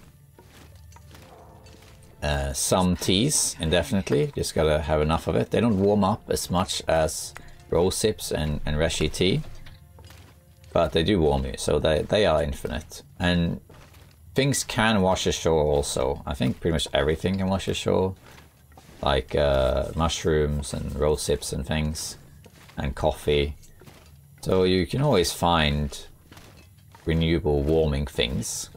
teas indefinitely. Just gotta have enough of it. They don't warm up as much as rose hips and reishi tea, but they do warm you, so they are infinite. And things can wash ashore also. I think pretty much everything can wash ashore. Like mushrooms and rose hips and things. And coffee. So you can always find renewable warming things.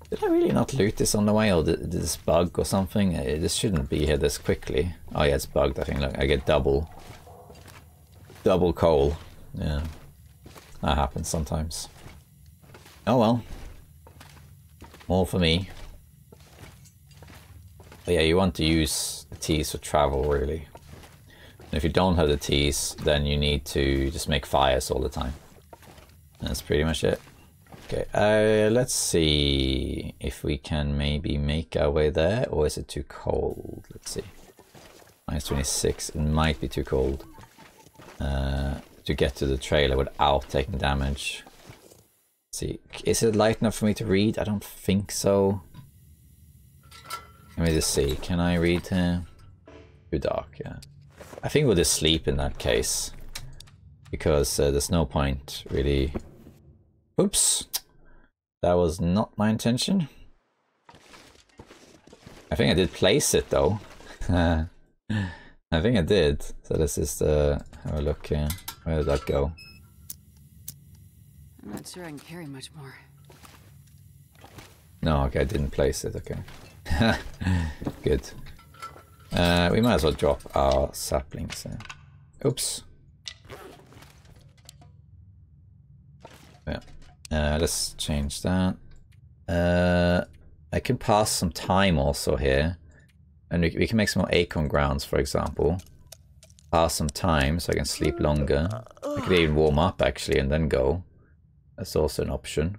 Did I really not loot this on the way, or did this bug or something? This shouldn't be here this quickly. Oh yeah, it's bugged. I think. Look, I get double coal. Yeah, that happens sometimes. Oh well. More for me. But yeah, you want to use the teas for travel, really. And if you don't have the teas, then you need to just make fires all the time. That's pretty much it. Okay, let's see if we can maybe make our way there, or is it too cold? Let's see. -26, it might be too cold to get to the trailer without taking damage. Let's see, is it light enough for me to read? I don't think so. Let me just see, can I read here? Too dark, yeah. I think we'll just sleep in that case, because there's no point really. Oops, that was not my intention. I think I did place it though. I think I did. So let's just have a look here. Where did that go? I'm not sure I can carry much more. No, okay, I didn't place it. Okay, good. We might as well drop our saplings there. Oops. Yeah. Let's change that. I can pass some time also here. And we can make some more acorn grounds, for example. Pass some time so I can sleep longer. I could even warm up actually and then go. That's also an option.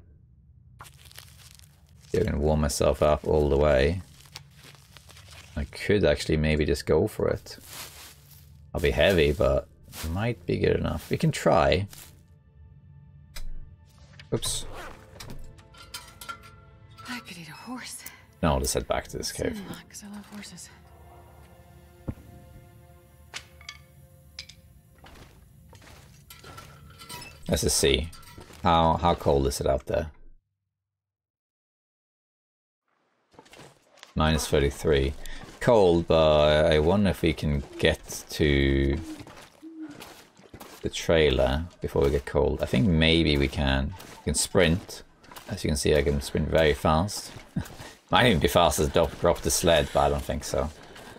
I'm gonna warm myself up all the way. I could actually maybe just go for it. I'll be heavy, but it might be good enough. We can try. Oops. I could eat a horse. No, I'll just head back to this cave. Because I love horses. Let's just see. How cold is it out there? -33. Cold, but I wonder if we can get to the trailer before we get cold. I think maybe we can. We can sprint. As you can see, I can sprint very fast. Might even be fast as drop the sled, but I don't think so.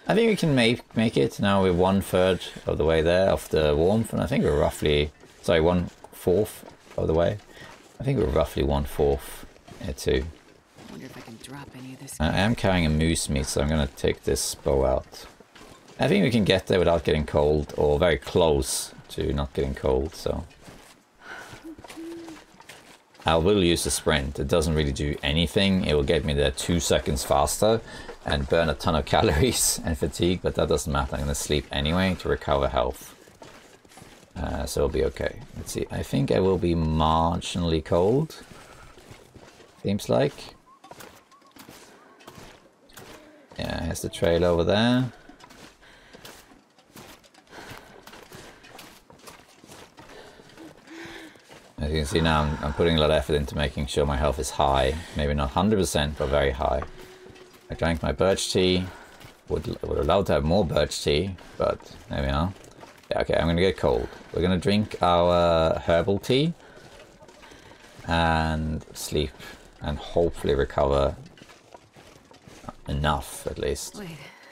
I think we can make it. Now we're 1/3 of the way there of the warmth, and I think we're roughly, sorry, 1/4 of the way. I think we're roughly 1/4 here too. Wonder if I can drop any of this. I am carrying a moose meat, so I'm gonna take this bow out. I think we can get there without getting cold, or very close to not getting cold, so... I will use the sprint. It doesn't really do anything. It will get me there 2 seconds faster and burn a ton of calories and fatigue, but that doesn't matter. I'm gonna sleep anyway to recover health. So it'll be okay. Let's see. I think I will be marginally cold. Seems like. Yeah, here's the trail over there. As you can see now, I'm putting a lot of effort into making sure my health is high. Maybe not 100%, but very high. I drank my birch tea. Would have loved to have more birch tea, but there we are. Yeah, okay, I'm gonna get cold. We're gonna drink our herbal tea and sleep and hopefully recover enough, at least. Wait,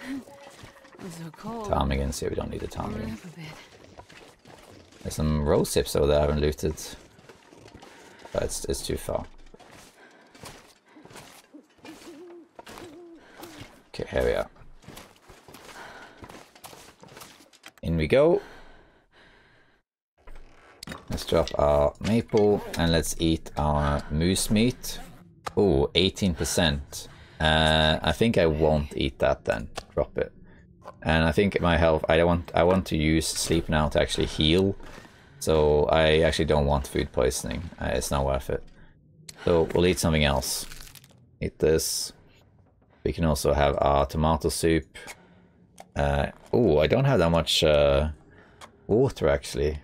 I'm so cold. Ptarmigans here, we don't need the Warm ptarmigan. up a bit. There's some rose hips over there I haven't looted. But it's too far. Okay, here we are. In we go. Let's drop our maple and let's eat our moose meat. Oh, 18%. I think I won't eat that then. Drop it. And I think my health, I want to use sleep now to actually heal. So I actually don't want food poisoning. It's not worth it. So we'll eat something else. Eat this. We can also have our tomato soup. Oh, I don't have that much water actually.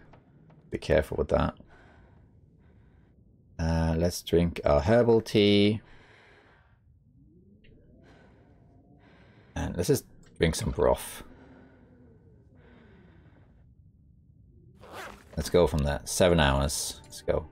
Be careful with that. Let's drink our herbal tea. And let's just drink some broth. Let's go from there. 7 hours. Let's go.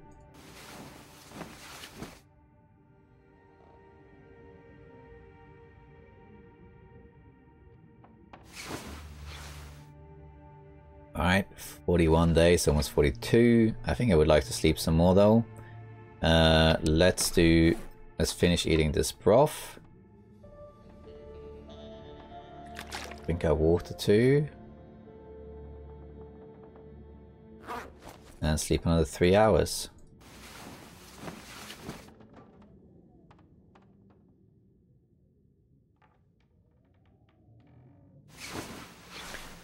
Alright, 41 days, almost 42. I think I would like to sleep some more though. Let's finish eating this broth. Drink our water too. And sleep another 3 hours.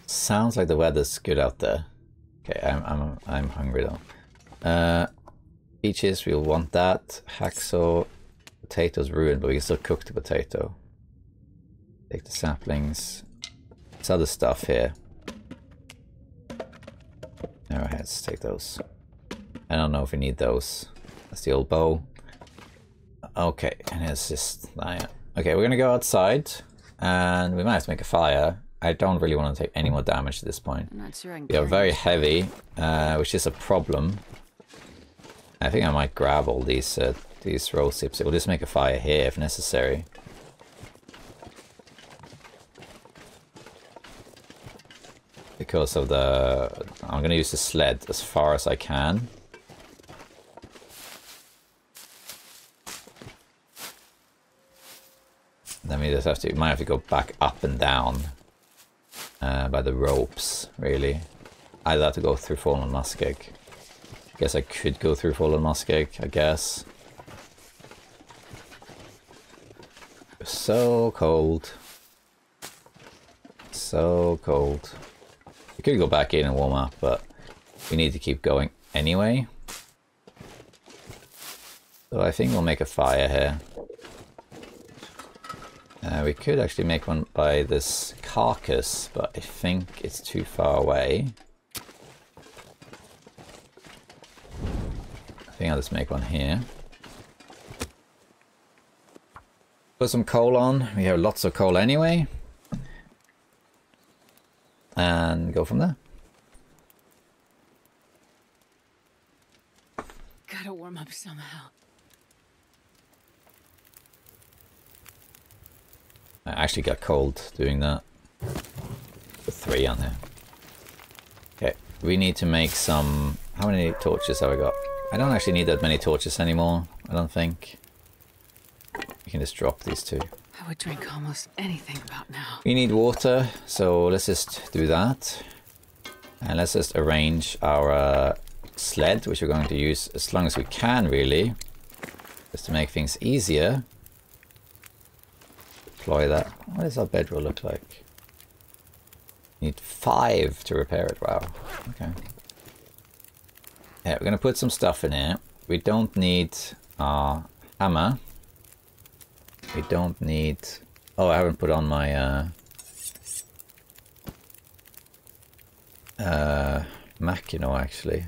Sounds like the weather's good out there. Okay, I'm hungry though. Peaches, we'll want that. Hacksaw, potatoes ruined, but we can still cook the potato. Take the saplings. There's other stuff here. Arrowheads, take those. I don't know if we need those. That's the old bow. Okay, and it's just... Okay, we're gonna go outside, and we might have to make a fire. I don't really want to take any more damage at this point. I'm not sure I can We are carry very it. heavy, which is a problem. I think I might grab all these rose hips. We'll just make a fire here if necessary. Because of the... I'm going to use the sled as far as I can. Then we just have to... might have to go back up and down. By the ropes, really. I'd have to go through Fallen Muskeg. Guess I could go through Fallen Muskeg, I guess. So cold. So cold. We could go back in and warm up, but we need to keep going anyway. So I think we'll make a fire here. We could actually make one by this carcass, but I think it's too far away. I think I'll just make one here. Put some coal on. We have lots of coal anyway. And go from there. Gotta warm up somehow. I actually got cold doing that. Put 3 on there. Okay, we need to make some... How many torches have I got? I don't actually need that many torches anymore, I don't think. You can just drop these two. I would drink almost anything about now. We need water, so let's just do that. And let's just arrange our sled, which we're going to use as long as we can, really. Just to make things easier. Deploy that. What does our bedroll look like? Need 5 to repair it. Wow. Okay. Yeah, we're going to put some stuff in here. We don't need our hammer. We don't need... Oh, I haven't put on my Mackinaw, actually.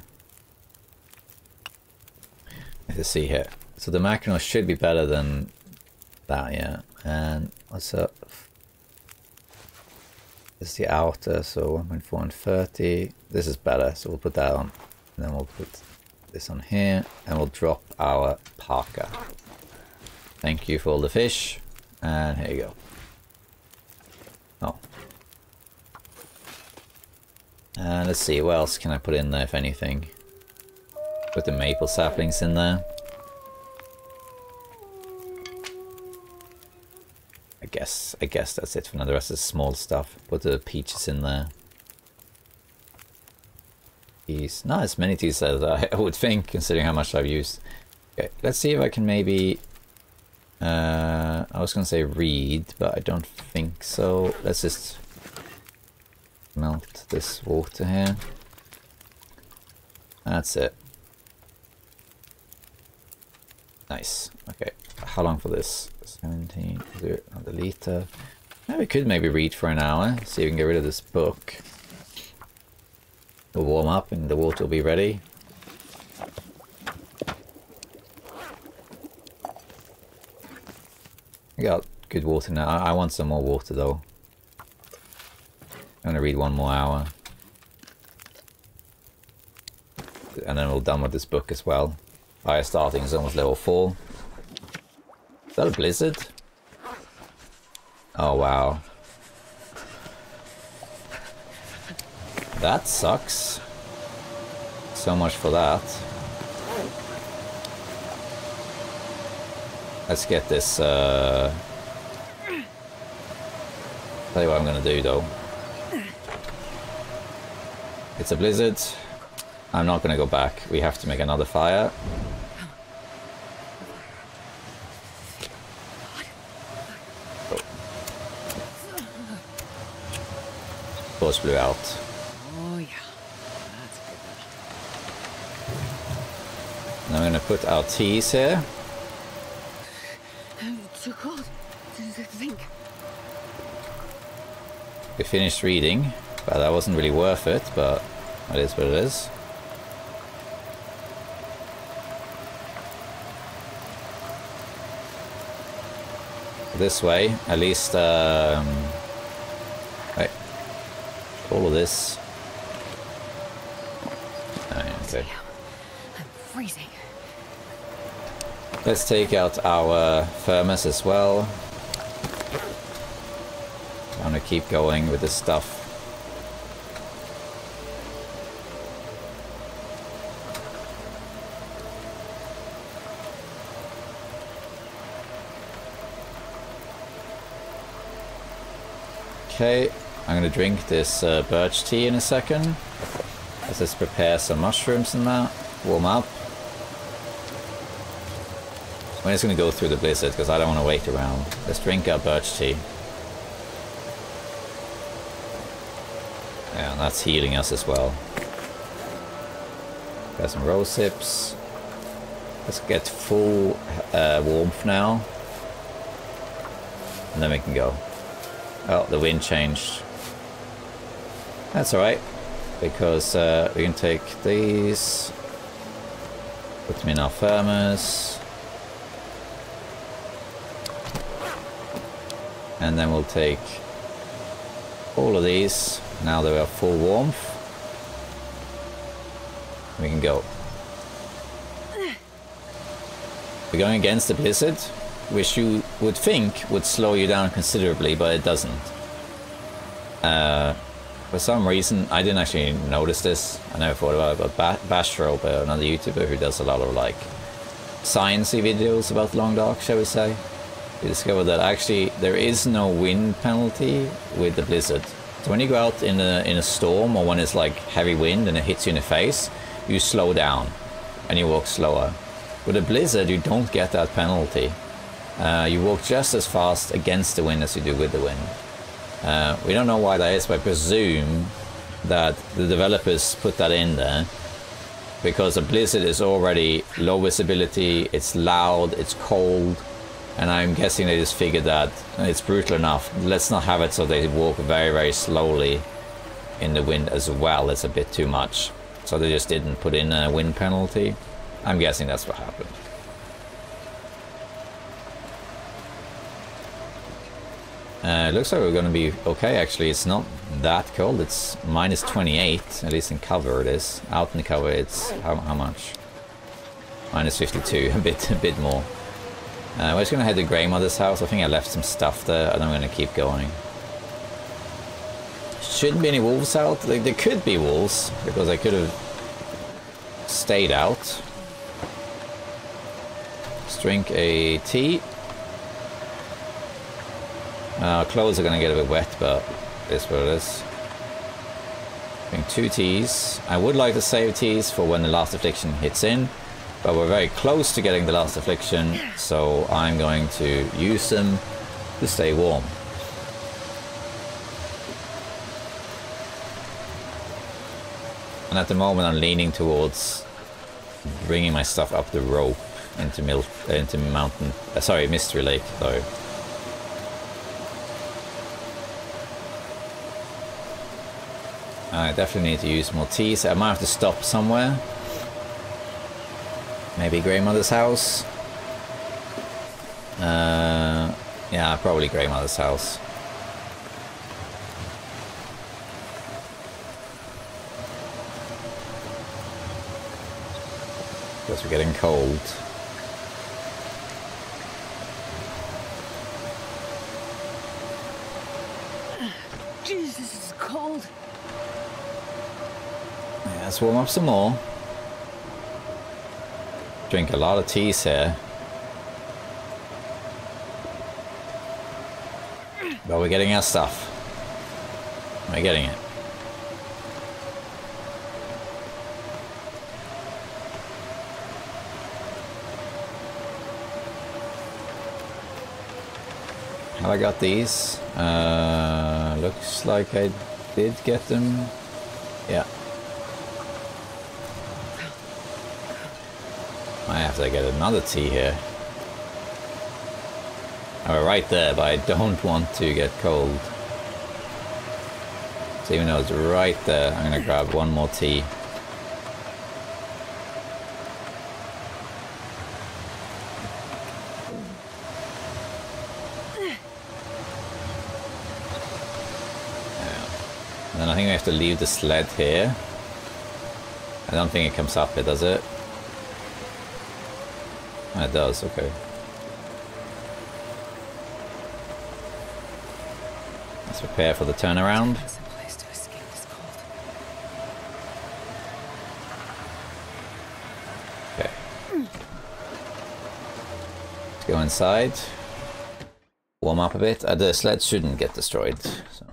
Let's see here. So the Mackinaw should be better than that, yeah. And what's up? This is the outer, so 1.4 and 30. This is better, so we'll put that on. And then we'll put this on here, and we'll drop our parka. Thank you for all the fish. And here you go. Oh. And let's see, what else can I put in there, if anything? Put the maple saplings in there. I guess that's it for now. The rest is small stuff. Put the peaches in there. Teas. Not as many teas as I would think, considering how much I've used. Okay, let's see if I can maybe... I was going to say read, but I don't think so. Let's just melt this water here. That's it. Nice. Okay. How long for this? 17. Do another liter. Yeah, we could maybe read for an hour. See if we can get rid of this book. We'll warm up and the water will be ready. I got good water now. I want some more water though. I'm gonna read 1 more hour. And then we're done with this book as well. Fire starting is almost level 4. Is that a blizzard? Oh wow. That sucks. So much for that. Let's get this, tell you what I'm gonna do though. It's a blizzard. I'm not gonna go back. We have to make another fire. Force blew out. Oh yeah, that's good. And I'm gonna put our teas here. It's so cold to think. We finished reading, but that wasn't really worth it, but it is what it is. This way, at least, wait, all of this. Okay. I'm freezing. Let's take out our thermos as well. I'm gonna keep going with this stuff. Okay, I'm gonna drink this birch tea in a second. Let's just prepare some mushrooms and that. Warm up. I'm just gonna go through the blizzard because I don't want to wait around. Let's drink our birch tea. Yeah, and that's healing us as well. Got some rose hips. Let's get full warmth now. And then we can go. Oh, the wind changed. That's alright. Because we can take these. Put them in our thermos. And then we'll take all of these. Now that we have full warmth. We can go. We're going against the blizzard, which you would think would slow you down considerably, but it doesn't. For some reason, I didn't actually notice this. I never thought about it, but Bashro, another YouTuber who does a lot of like sciencey videos about Long Dark, shall we say. We discovered that actually there is no wind penalty with the blizzard. So when you go out in a storm, or when it's like heavy wind and it hits you in the face, you slow down and you walk slower. With a blizzard, you don't get that penalty. You walk just as fast against the wind as you do with the wind. We don't know why that is, but I presume that the developers put that in there because a blizzard is already low visibility, it's loud, it's cold. And I'm guessing they just figured that it's brutal enough. Let's not have it so they walk very, very slowly in the wind as well. It's a bit too much. So they just didn't put in a wind penalty. I'm guessing that's what happened. It looks like we're going to be okay, actually. It's not that cold. It's minus 28, at least in cover it is. Out in the cover it's how much? Minus 52, a bit more. We're just going to head to Grandmother's house. I think I left some stuff there, and I'm going to keep going. Shouldn't be any wolves out. Like, there could be wolves, because I could have stayed out. Let's drink a tea. Clothes are going to get a bit wet, but it is what it is. Drink 2 teas. I would like to save teas for when the last affliction hits in. But we're very close to getting the last affliction, so I'm going to use them to stay warm. And at the moment I'm leaning towards bringing my stuff up the rope into mountain, sorry, Mystery Lake though. I definitely need to use more teas. I might have to stop somewhere. Maybe Grandmother's house. Yeah, probably Grandmother's house. Because we're getting cold. Jesus, this is cold. Yeah, let's warm up some more. Drink a lot of teas here. But we're getting our stuff. We're getting it. Have I got these? Looks like I did get them. Yeah. I have to get another tea here. Oh, right there, but I don't want to get cold. So even though it's right there, I'm gonna grab one more tea. And then I think we have to leave the sled here. I don't think it comes up here, does it? Oh, it does, okay. Let's prepare for the turnaround. Okay. Let's go inside. Warm up a bit. The sled shouldn't get destroyed. So.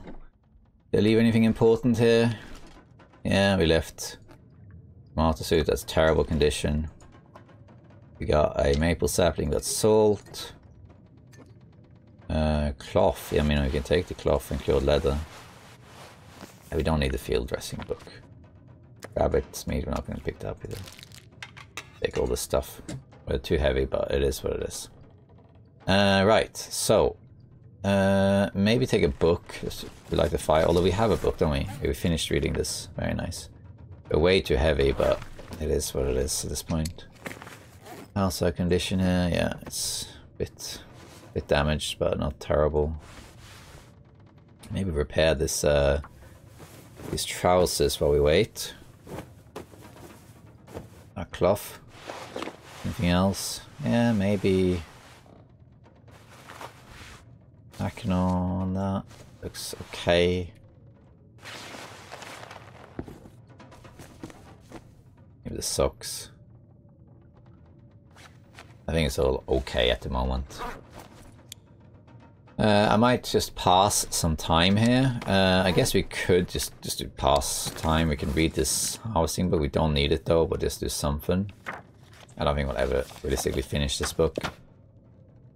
Did I leave anything important here? Yeah, we left Martha suit. That's terrible condition. We got a maple sapling, got salt. Cloth. Yeah, I mean, we can take the cloth and cured leather. We don't need the field dressing book. Rabbit's meat, we're not going to pick that up either. Take all this stuff. We're too heavy, but it is what it is. Right, so. Maybe take a book. We like the fire, although we have a book, don't we? We finished reading this. Very nice. We're way too heavy, but it is what it is at this point. House condition here, yeah, it's a bit damaged, but not terrible. Maybe repair this these trousers while we wait. A cloth. Anything else? Yeah, maybe. Backing on that. Looks okay. Maybe the socks. I think it's all okay at the moment. I might just pass some time here. I guess we could just do pass time. We can read this housing, but we don't need it though. But just do something. I don't think we'll ever realistically finish this book.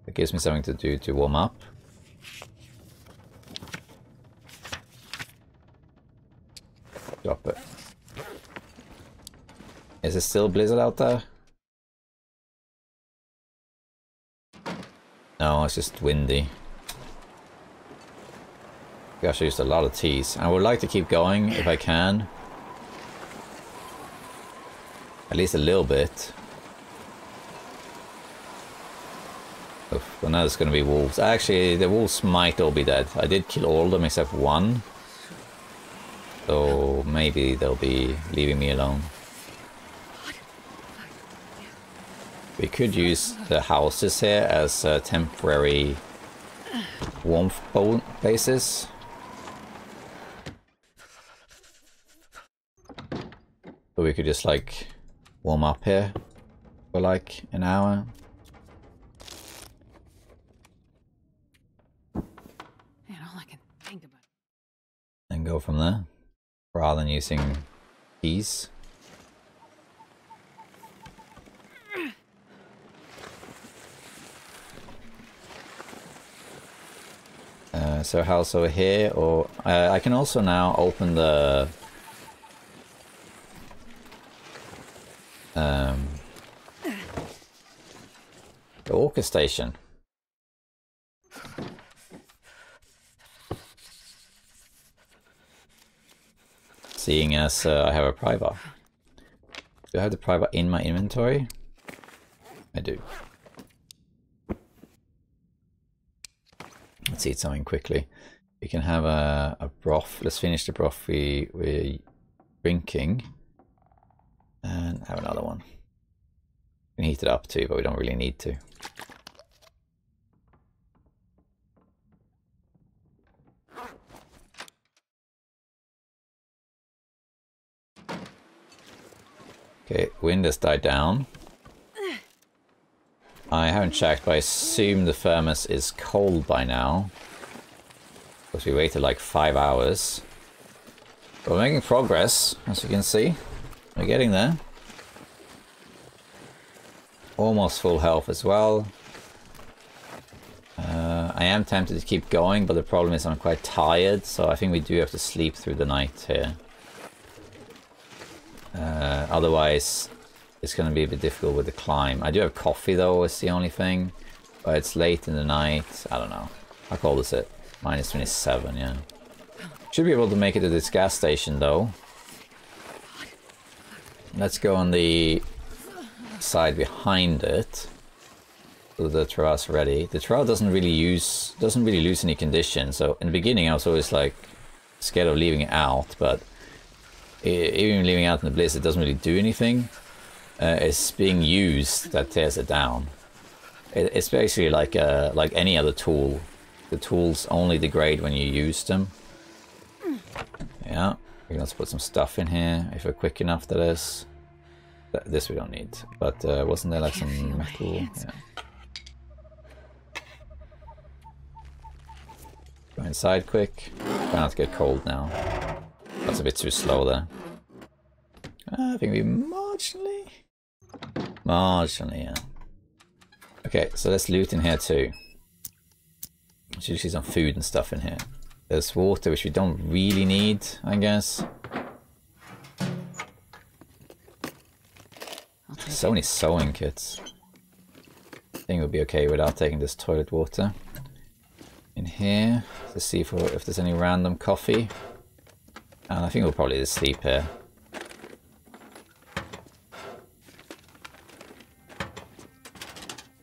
It gives me something to do to warm up. Drop it. Is it still blizzard out there? No, it's just windy. Gosh, I used a lot of teas. I would like to keep going if I can. At least a little bit. Oof, well, now there's going to be wolves. Actually, the wolves might all be dead. I did kill all of them except one. So maybe they'll be leaving me alone. We could use the houses here as temporary warmth bases. So we could just like warm up here for like an hour. Man, all I can think about. And go from there, rather than using keys. So house over here, or I can also now open the orca station. Seeing as I have a privar. Do I have the privar in my inventory? I do. Let's eat something quickly. We can have a broth. Let's finish the broth we're drinking. And have another one. We can heat it up too, but we don't really need to. Okay, wind has died down. I haven't checked, but I assume the thermos is cold by now. Because we waited like 5 hours. But we're making progress, as you can see. We're getting there. Almost full health as well. I am tempted to keep going, but the problem is I'm quite tired, so I think we do have to sleep through the night here. Otherwise, it's going to be a bit difficult with the climb. I do have coffee though, it's the only thing. But it's late in the night. I don't know. How cold is it? Minus 27, yeah. Should be able to make it to this gas station though. Let's go on the side behind it. So the travois ready. The travois doesn't really lose any condition. So in the beginning I was always like scared of leaving it out, but even leaving it out in the blizzard, it doesn't really do anything. It's being used that tears it down. It's basically like any other tool. The tools only degrade when you use them. Yeah, we can also put some stuff in here if we're quick enough. That is. This we don't need. But wasn't there like some metal? Yeah. Go inside quick. Try not to get cold now. That's a bit too slow there. I think we marginally, yeah. Okay, so let's loot in here too. There's usually some food and stuff in here. There's water, which we don't really need, I guess. So many sewing kits. I think we'll be okay without taking this toilet water. In here, to see if there's any random coffee. And I think we'll probably just sleep here.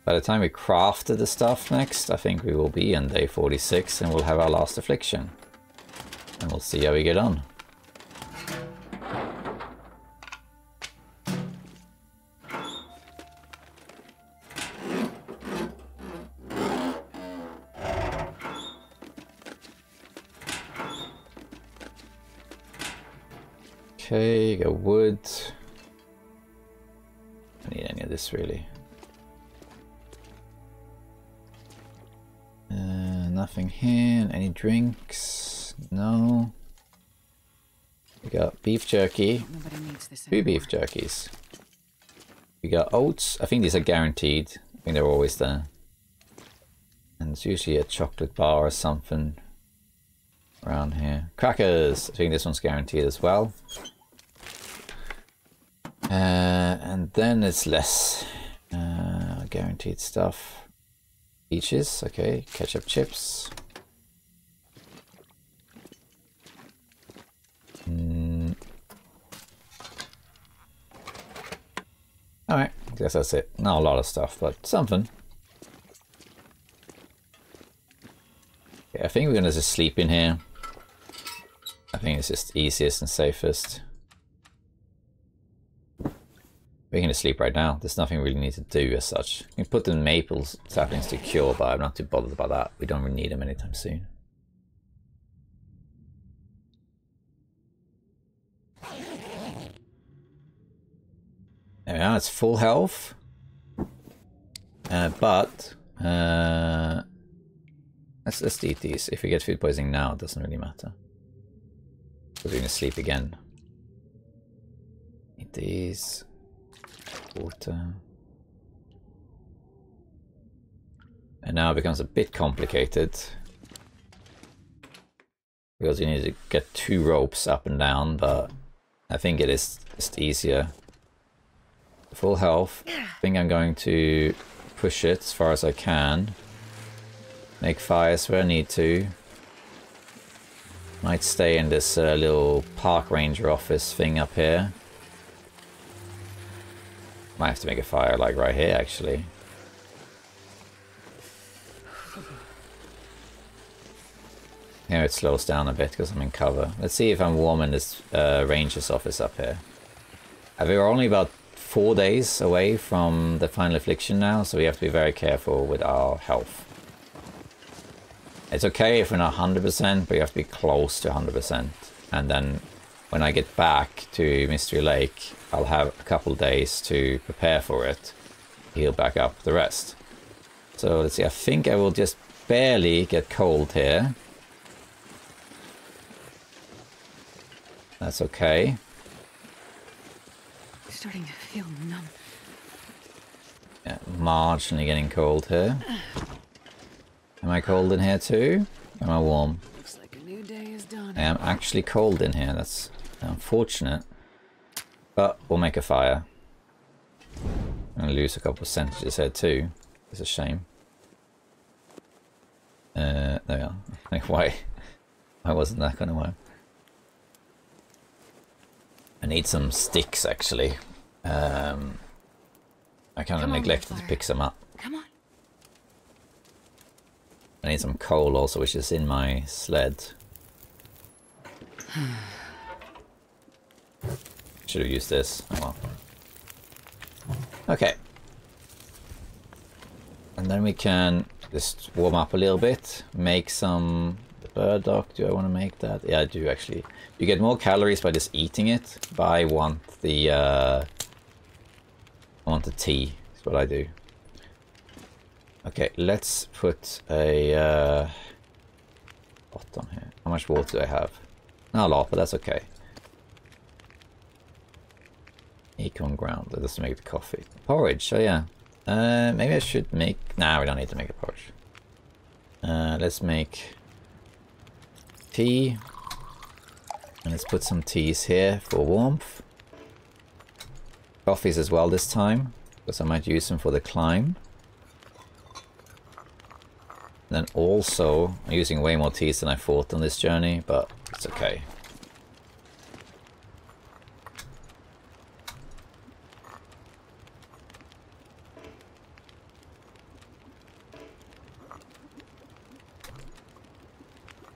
By the time we crafted the stuff next, I think we will be on day 46 and we'll have our last affliction. And we'll see how we get on. Okay, got wood. Don't need any of this really. Nothing here. Any drinks? No. We got beef jerky. Nobody needs this 2 anymore. beef jerkies. We got oats. I think these are guaranteed. I think they're always there. And it's usually a chocolate bar or something around here. Crackers. I think this one's guaranteed as well. And then it's less guaranteed stuff. Peaches. Okay. Ketchup chips. Alright, I guess that's it. Not a lot of stuff, but something. Yeah, I think we're gonna just sleep in here. I think it's just easiest and safest. We can just sleep right now. There's nothing we really need to do as such. You can put the maple saplings to cure, but I'm not too bothered about that. We don't really need them anytime soon. There we are, it's full health. But let's eat these. If we get food poisoning now, it doesn't really matter. Because we're gonna sleep again. Eat these. Water. And now it becomes a bit complicated. Because you need to get 2 ropes up and down, but I think it is just easier. Full health. I think I'm going to push it as far as I can. Make fires where I need to. Might stay in this little park ranger office thing up here. Might have to make a fire like right here actually. Here it slows down a bit because I'm in cover. Let's see if I'm warm in this ranger's office up here. We're only about 4 days away from the final affliction now, so we have to be very careful with our health. It's okay if we're not 100%, but you have to be close to 100%. And then when I get back to Mystery Lake, I'll have a couple days to prepare for it, heal back up the rest. So let's see, I think I will just barely get cold here. That's okay. Starting to feel numb. Yeah, marginally getting cold here. Am I cold in here too? Am I warm? Looks like a new day is done. I am actually cold in here. That's unfortunate. But we'll make a fire. I'm going to lose a couple of percentages here too. It's a shame. There we are. Like, why wasn't that going to work? I need some sticks actually. I kind of neglected to pick some up. Come on. I need some coal also, which is in my sled. Should have used this. Oh well. Okay. And then we can just warm up a little bit. Make some burdock. Do I want to make that? Yeah, I do actually. You get more calories by just eating it, but I want the tea. That's what I do. Okay, let's put a pot on here. How much water do I have? Not a lot, but that's okay. Acorn ground. That doesn't make the coffee. Porridge. Oh yeah. Maybe I should make. Nah, we don't need to make a porridge. Let's make tea. And let's put some teas here for warmth. Coffees as well this time, because I might use them for the climb. Then also, I'm using way more teas than I thought on this journey, but it's okay.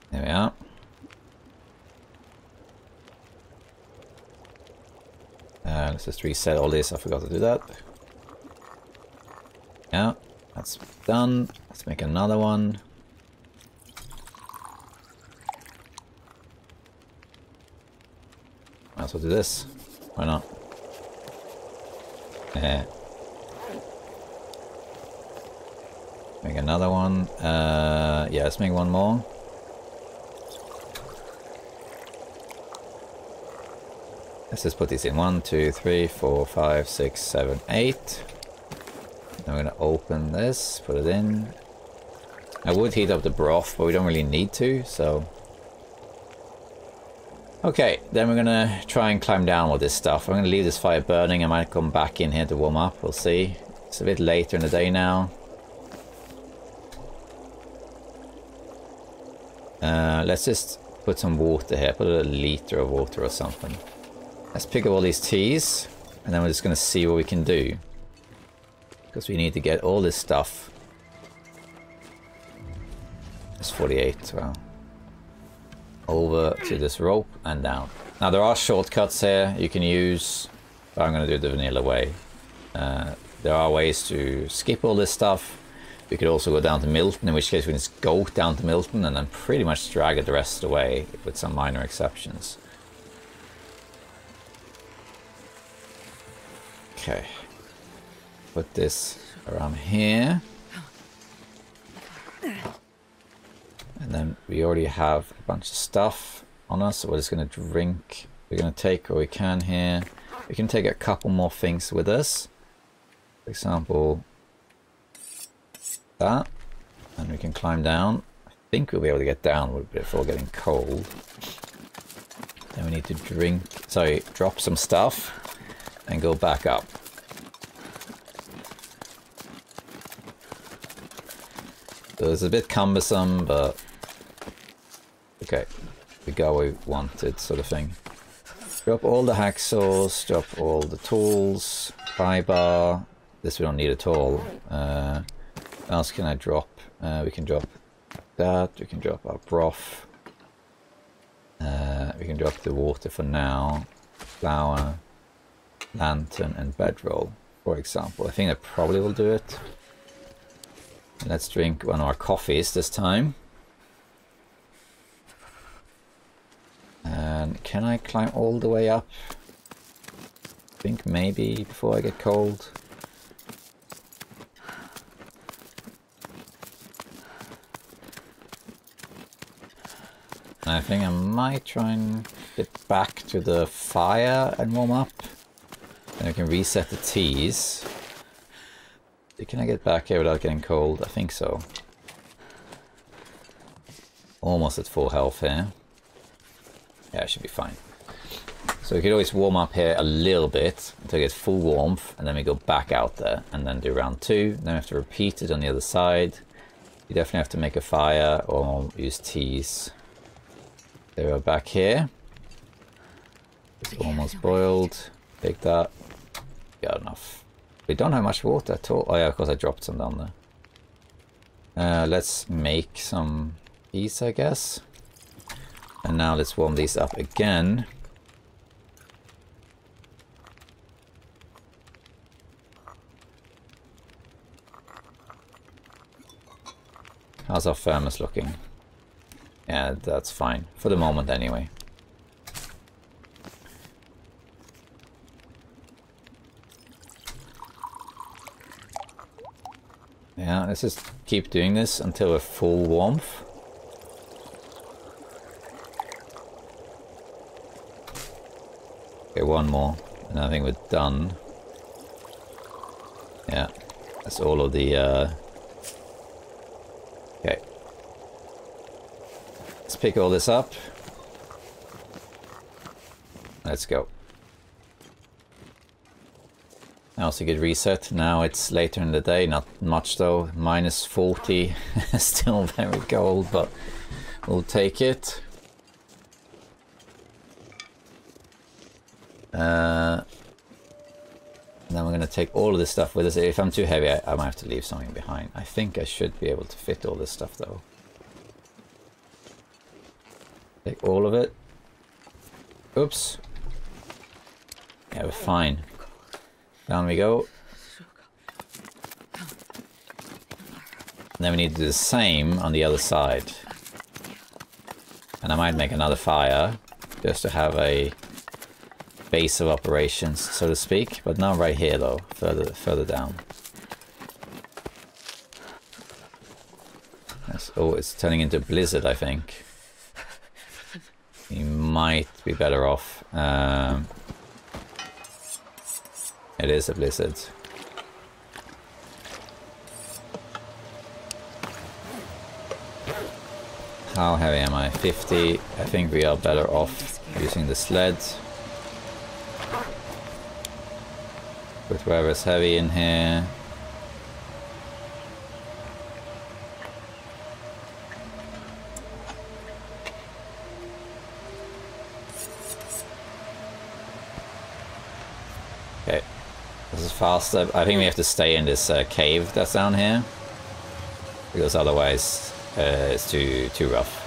There we are. Let's just reset all this. I forgot to do that. Yeah, that's done. Let's make another one. Might as well do this. Why not? Yeah. Make another one. Yeah, let's make one more. Let's just put these in. 1, 2, 3, 4, 5, 6, 7, 8. Then we're going to open this, put it in. I would heat up the broth, but we don't really need to, so... Okay, then we're going to try and climb down with this stuff. I'm going to leave this fire burning. I might come back in here to warm up. We'll see. It's a bit later in the day now. Let's just put some water here. Put a liter of water or something. Let's pick up all these teas. And then we're just going to see what we can do. Because we need to get all this stuff. It's 48, well. Over to this rope and down. Now there are shortcuts here you can use, but I'm going to do it the vanilla way. There are ways to skip all this stuff. We could also go down to Milton, in which case we can just go down to Milton and then pretty much drag it the rest of the way, with some minor exceptions. Okay. Put this around here. And then we already have a bunch of stuff on us, so we're just going to drink. We're going to take what we can here. We can take a couple more things with us. For example, that. And we can climb down. I think we'll be able to get down before getting cold. Then we need to drop some stuff and go back up. So it's a bit cumbersome, but okay, we got what we wanted, sort of thing. Drop all the hacksaws, drop all the tools, pry bar. This we don't need at all. What else can I drop? We can drop that, we can drop our broth. We can drop the water for now. Flour, lantern and bedroll, for example. I think that probably will do it. Let's drink one of our coffees this time. And can I climb all the way up? I think maybe before I get cold. I think I might try and get back to the fire and warm up. Then we can reset the teas. Can I get back here without getting cold? I think so. Almost at full health here. Yeah, I should be fine. So we could always warm up here a little bit until we get full warmth, and then we go back out there and then do round 2. Then we have to repeat it on the other side. You definitely have to make a fire or use teas. There we are back here. It's almost boiled. Take that. Got enough. We don't have much water at all. Oh yeah, of course I dropped some down there. Let's make some teas, I guess. And now let's warm these up again. How's our thermos looking? Yeah, that's fine. For the moment anyway. Yeah, let's just keep doing this until we're full warmth. Okay, one more, and I think we're done. Yeah, that's all of the... Okay. Let's pick all this up. Let's go. Also good reset. Now it's later in the day, not much though. Minus 40. Still very cold, but we'll take it. And then we're going to take all of this stuff with us. If I'm too heavy, I might have to leave something behind. I think I should be able to fit all this stuff though. Take all of it. Oops. Yeah, we're fine. Down we go. And then we need to do the same on the other side. And I might make another fire, just to have a base of operations, so to speak. But not right here though, further down. Oh, it's turning into a blizzard, I think. You might be better off. It is a blizzard. How heavy am I? 50. I think we are better off using the sled. Put whatever's heavy in here. Okay, this is faster. I think we have to stay in this cave that's down here, because otherwise it's too rough.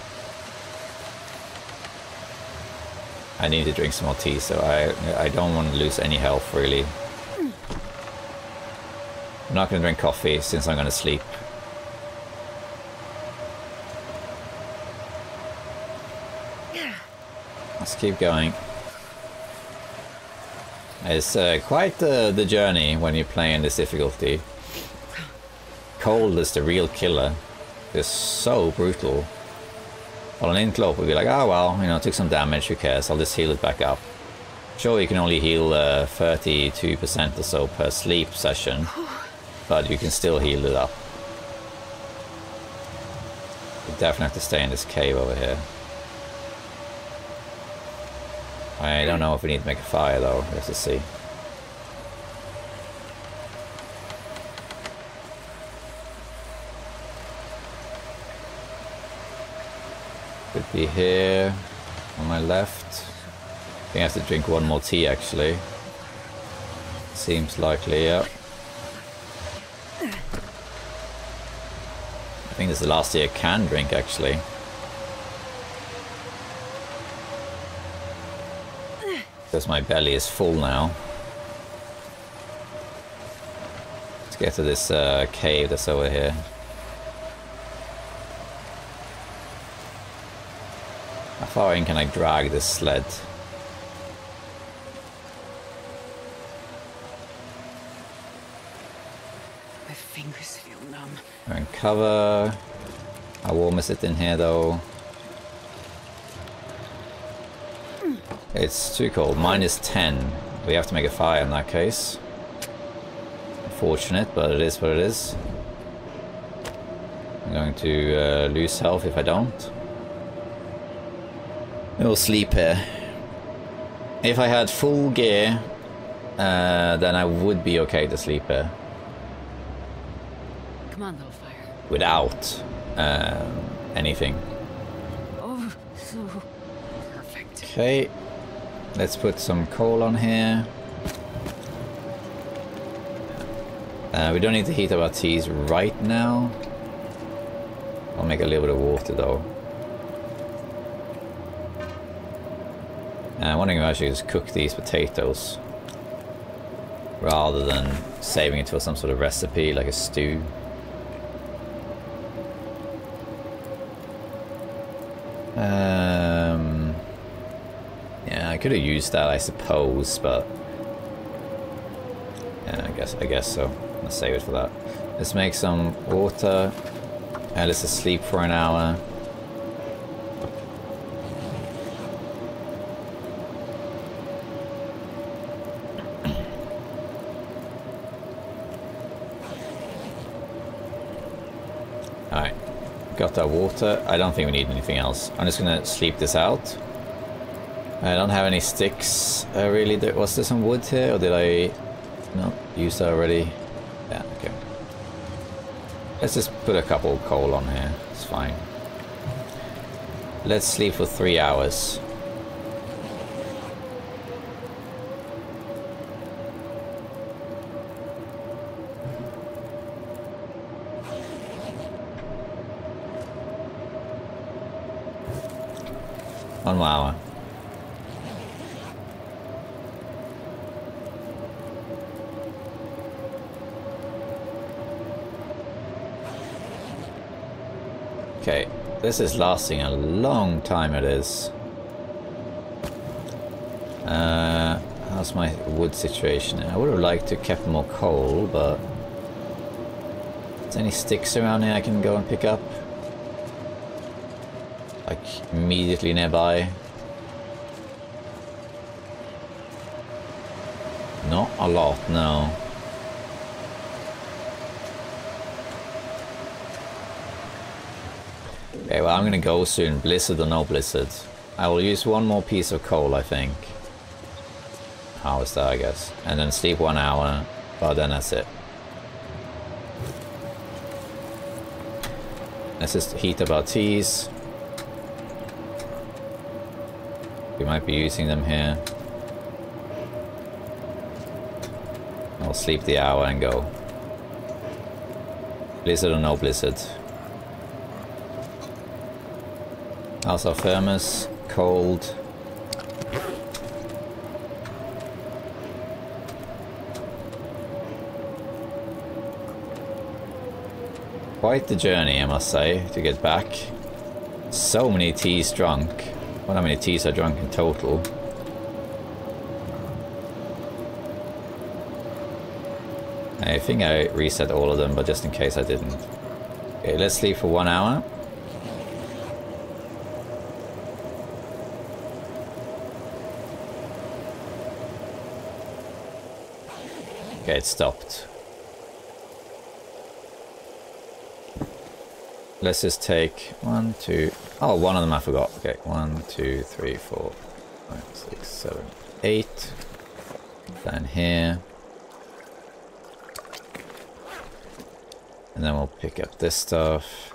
I need to drink some more tea, so I don't want to lose any health really. I'm not going to drink coffee since I'm going to sleep. Let's keep going. It's quite the journey when you play in this difficulty. Cold is the real killer. It's so brutal. On an Inclope we'd be like, oh well, you know, took some damage, who cares, I'll just heal it back up. Sure, you can only heal 32% or so per sleep session, but you can still heal it up. You definitely have to stay in this cave over here. I don't know if we need to make a fire though, let's just see. Could be here, on my left. I think I have to drink one more tea actually. Seems likely, yeah. I think this is the last tea I can drink actually. Because my belly is full now. Let's get to this cave that's over here. How far in can I drag this sled? My fingers feel numb. We're in cover. How warm is it in here though? It's too cold. -10. We have to make a fire in that case. Unfortunate, but it is what it is. I'm going to lose health if I don't. We'll sleep here. If I had full gear, then I would be okay to sleep here. Come on, little fire. Without anything. Oh, so perfect. Okay. Let's put some coal on here. We don't need to heat up our teas right now. I'll make a little bit of water though. I'm wondering if I should just cook these potatoes rather than saving it for some sort of recipe like a stew. Yeah, I could have used that, I suppose, but yeah, I guess so. Let's save it for that. Let's make some water. Let's just sleep for an hour. Alright, got our water. I don't think we need anything else. I'm just gonna sleep this out. I don't have any sticks, really. Was there some wood here, or did I not use that already? Yeah, okay. Let's just put a couple coal on here, it's fine. Let's sleep for 3 hours. One more hour. Okay, this is lasting a long time, it is. How's my wood situation? I would have liked to kept more coal, but... Is there any sticks around here I can go and pick up? like immediately nearby. Not a lot, no. Okay, well I'm gonna go soon, blizzard or no blizzard. I will use one more piece of coal, I think. Harvest that, I guess. And then sleep 1 hour, but then that's it. Let's just heat up our teas. We might be using them here. I'll sleep the hour and go. Blizzard or no blizzard. How's our thermos? Cold. Quite the journey, I must say, to get back. So many teas drunk. Well, how many teas are drunk in total? I think I reset all of them, but just in case I didn't. Okay, let's sleep for 1 hour. Okay, it stopped. Let's just take 1, 2... Oh, one of them I forgot. Okay, 1, 2, 3, 4, 5, 6, 7, 8. Down here. And then we'll pick up this stuff.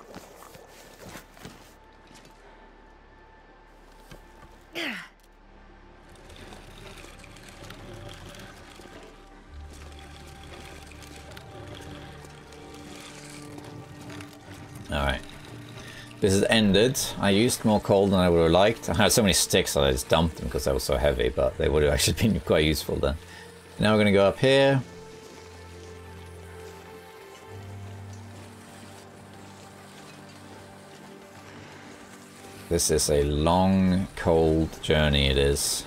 Alright. This has ended. I used more coal than I would have liked. I had so many sticks that I just dumped them because they were so heavy, but they would have actually been quite useful then. Now we're going to go up here. This is a long, cold journey, it is.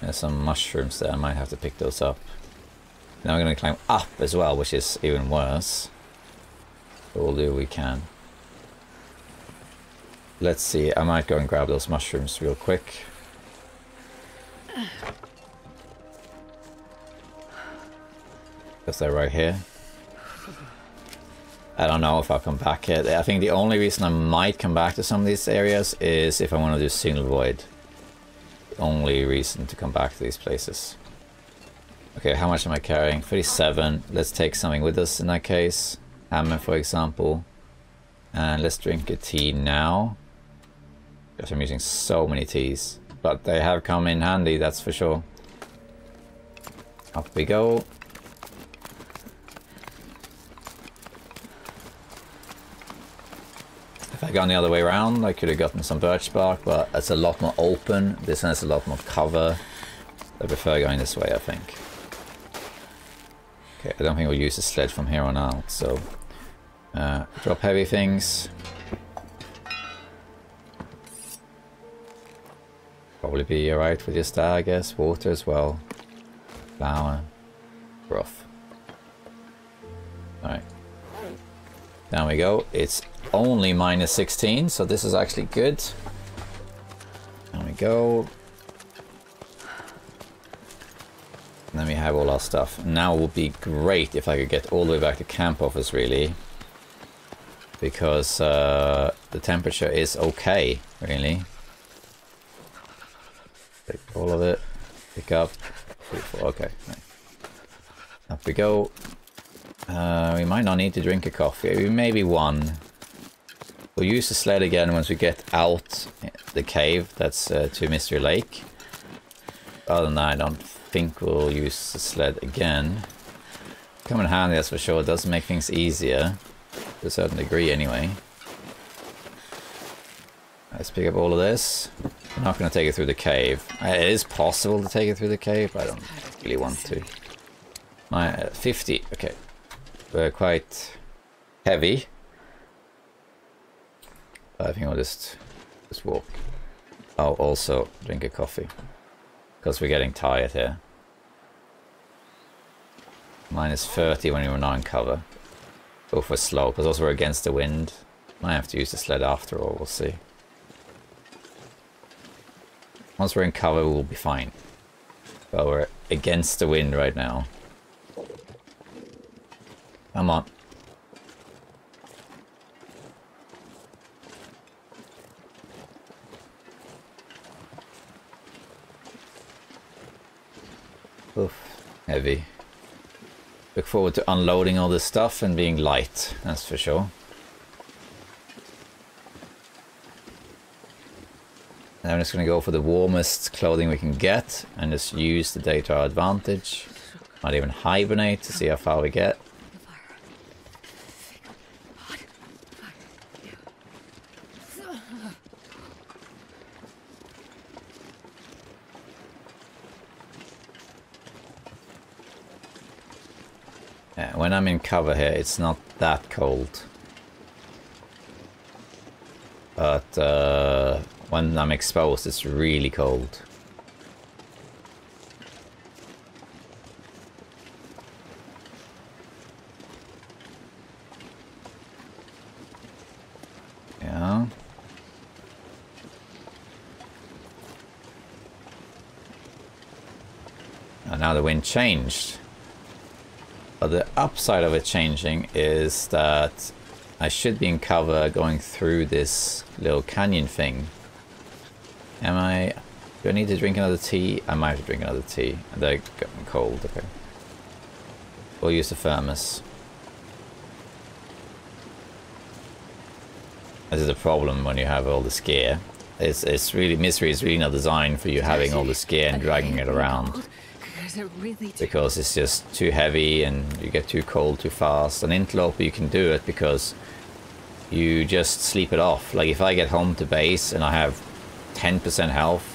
There's some mushrooms there, I might have to pick those up. Now we're going to climb up as well, which is even worse. But we'll do what we can. Let's see, I might go and grab those mushrooms real quick. Because they're right here. I don't know if I'll come back yet. I think the only reason I might come back to some of these areas is if I want to do single void. The only reason to come back to these places. Okay, how much am I carrying? 37. Let's take something with us in that case. Hammer, for example. And let's drink a tea now. Because I'm using so many teas. But they have come in handy, that's for sure. Up we go. If I'd gone the other way around, I could have gotten some birch bark, but it's a lot more open. This one has a lot more cover. I prefer going this way, I think. Okay, I don't think we'll use the sled from here on out, so... drop heavy things. Probably be alright with just that, I guess. Water as well. Flour. Broth. Alright. Down we go. It's only minus 16, so this is actually good. There we go. And then we have all our stuff. Now it would be great if I could get all the way back to camp office, really. Because the temperature is okay, really. Take all of it. Pick up. 3, 4, okay. Right. Up we go. We might not need to drink a coffee. Maybe one. We'll use the sled again once we get out the cave. That's to Mystery Lake. Other than that, I don't think we'll use the sled again. Come in handy, that's for sure. It does make things easier. To a certain degree, anyway. Let's pick up all of this. I'm not going to take it through the cave. It is possible to take it through the cave, but I don't really want to. My 50, okay. We're quite heavy. But I think I'll just walk. Oh, also drink a coffee. Because we're getting tired here. Minus 30 when we were not in cover. Go for slow, because also we're against the wind. Might have to use the sled after all, we'll see. Once we're in cover, we'll be fine. But we're against the wind right now. Come on. Oof, heavy. Look forward to unloading all this stuff and being light, that's for sure. And I'm just going to go for the warmest clothing we can get and just use the day to our advantage. Might even hibernate to see how far we get. Yeah, when I'm in cover here, it's not that cold. But when I'm exposed, it's really cold. Yeah. And now the wind changed. But the upside of it changing is that I should be in cover going through this little canyon thing. Do I need to drink another tea? I might have to drink another tea. They're getting cold, okay. We'll use the thermos. This is the problem when you have all this gear. It's really, Misery is really not designed for you having all this gear and dragging it around. Because it's just too heavy and you get too cold too fast. On Interloper you can do it because you just sleep it off. Like if I get home to base and I have 10% health,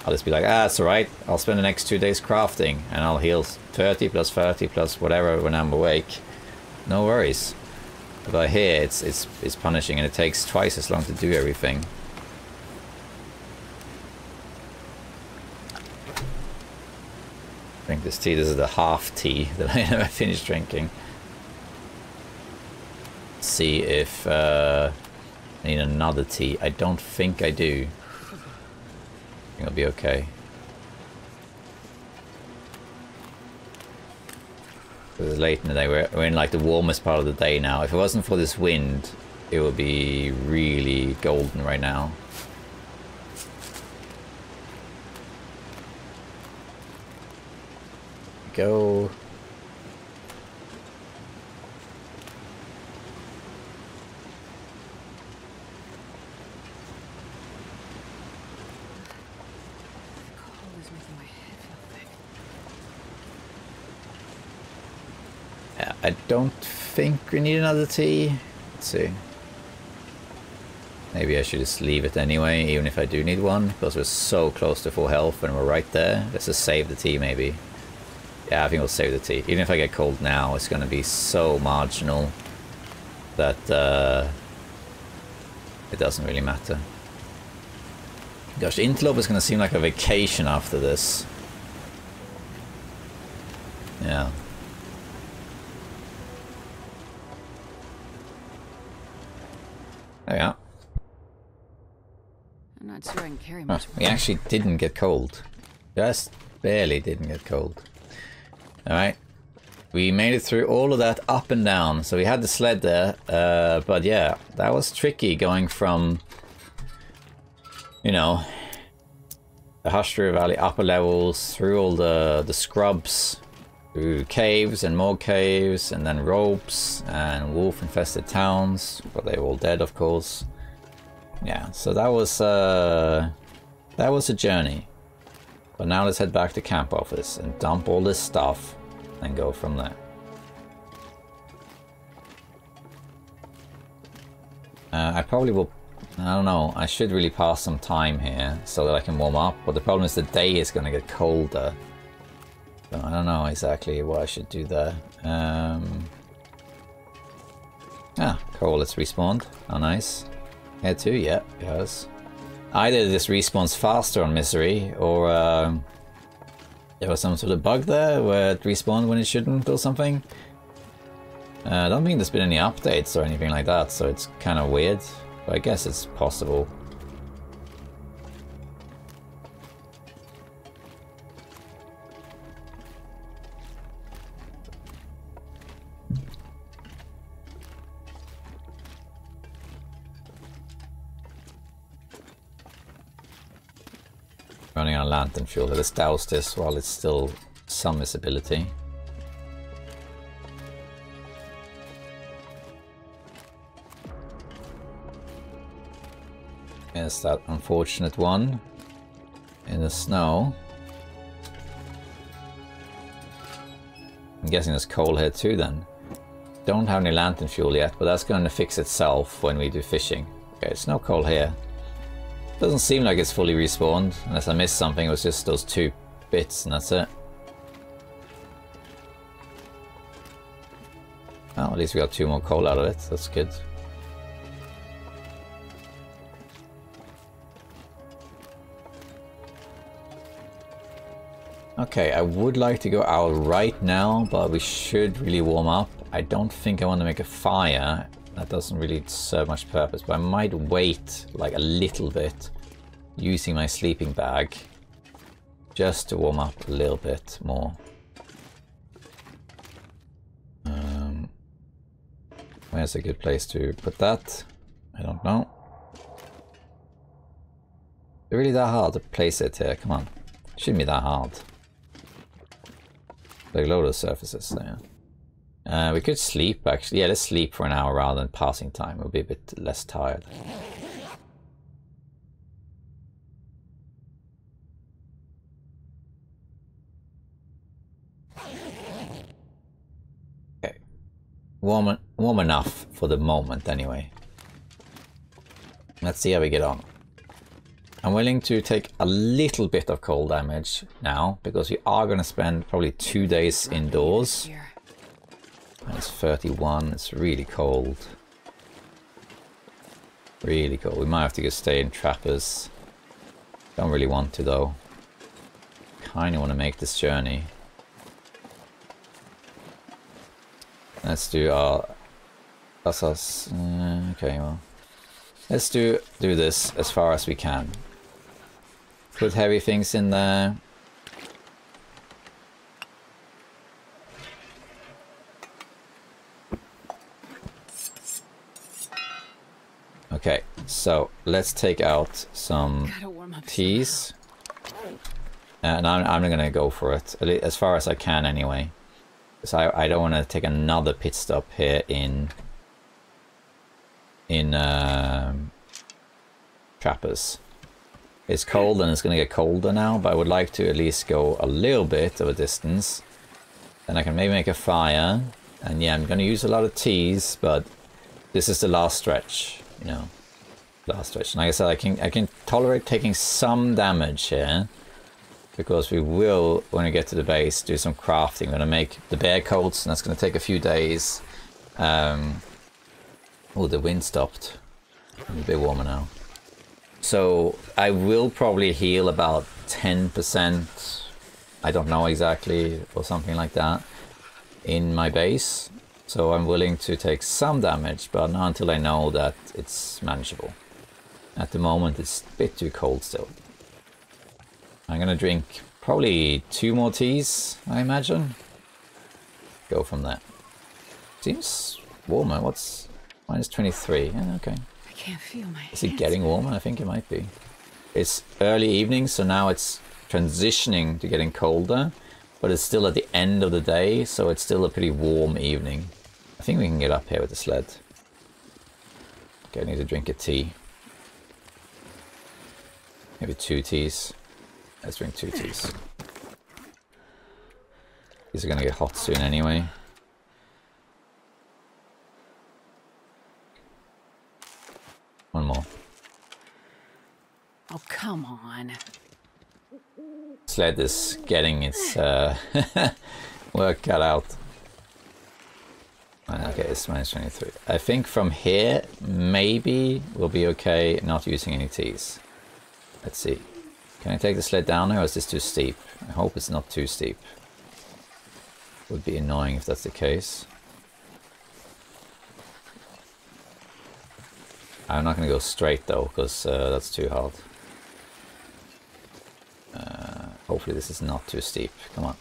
I'll just be like, ah, it's alright. I'll spend the next 2 days crafting and I'll heal 30 plus 30 plus whatever when I'm awake. No worries. But here it's punishing and it takes twice as long to do everything. Drink this tea. This is the half tea that I never finished drinking. See if I need another tea. I don't think I do. I think I'll be okay. It's late in the day. We're in like the warmest part of the day now. If it wasn't for this wind, it would be really golden right now. Go. Yeah, I don't think we need another tea. Let's see. Maybe I should just leave it anyway, even if I do need one, because we're so close to full health and we're right there. Let's just save the tea maybe. Yeah, I think we'll save the tea. Even if I get cold now, it's going to be so marginal that it doesn't really matter. Gosh, Interloper is going to seem like a vacation after this. Yeah. There we are. I'm not sure I can carry much. We actually didn't get cold. Just barely didn't get cold. Alright, we made it through all of that up and down, so we had the sled there, but yeah, that was tricky going from, you know, the Hush River Valley upper levels, through all the scrubs, through caves and more caves, and then ropes, and wolf-infested towns, but they were all dead of course. Yeah, so that was a journey. But now let's head back to camp office and dump all this stuff and go from there. I probably will, I don't know, I should really pass some time here so that I can warm up, but the problem is the day is going to get colder. So I don't know exactly what I should do there. Cool, it's respawned. Oh nice. Here too, yeah, it has. Either this respawns faster on Misery, or there was some sort of bug there where it respawned when it shouldn't or something. I don't think there's been any updates or anything like that, so it's kind of weird. But I guess it's possible. Running on lantern fuel. Let's douse this while it's still some visibility. There's that unfortunate one in the snow. I'm guessing there's coal here too then. Don't have any lantern fuel yet, but that's going to fix itself when we do fishing. Okay, there's no coal here. Doesn't seem like it's fully respawned, unless I missed something. It was just those 2 bits and that's it. Well, at least we got 2 more coal out of it. That's good. Okay, I would like to go out right now, but we should really warm up. I don't think I want to make a fire. That doesn't really serve much purpose, but I might wait like a little bit using my sleeping bag just to warm up a little bit more. Where's a good place to put that? I don't know. Is it really that hard to place it here? Come on. Shouldn't be that hard. Like a load of surfaces there. We could sleep actually. Yeah, let's sleep for an hour rather than passing time. We'll be a bit less tired. Okay. Warm enough for the moment anyway. Let's see how we get on. I'm willing to take a little bit of cold damage now because we are going to spend probably 2 days indoors. It's 31, it's really cold. Really cold. We might have to go stay in trappers. Don't really want to though. Kinda want to make this journey. Let's do our... That's us. Okay, well. Let's do this as far as we can. Put heavy things in there. Okay, so let's take out some teas. And I'm gonna go for it, as far as I can anyway. Because I don't want to take another pit stop here in Trappers. It's cold and it's gonna get colder now, but I would like to at least go a little bit of a distance. Then I can maybe make a fire. And yeah, I'm gonna use a lot of teas, but this is the last stretch, you know. Last stretch. And like I said, I can tolerate taking some damage here. Because we will, when we get to the base, do some crafting. We're gonna make the bear coats, and that's gonna take a few days. Oh, the wind stopped. It's a bit warmer now. So I will probably heal about 10%. I don't know exactly, or something like that, in my base. So I'm willing to take some damage, but not until I know that it's manageable. At the moment, it's a bit too cold still. I'm gonna drink probably 2 more teas, I imagine. Go from there. Seems warmer. What's minus 23? Yeah, okay. I can't feel my hands. Is it getting warmer? I think it might be. It's early evening, so now it's transitioning to getting colder, but it's still at the end of the day, so it's still a pretty warm evening. I think we can get up here with the sled. Okay, I need to drink a tea. Maybe 2 teas. Let's drink 2 teas. These are gonna get hot soon anyway. One more. Oh, come on. Sled is getting its work cut out. Okay, it's minus 23. I think from here, maybe we'll be okay not using any teas. Let's see. Can I take the sled down here, or is this too steep? I hope it's not too steep. Would be annoying if that's the case. I'm not going to go straight though, because that's too hard. Hopefully this is not too steep. Come on.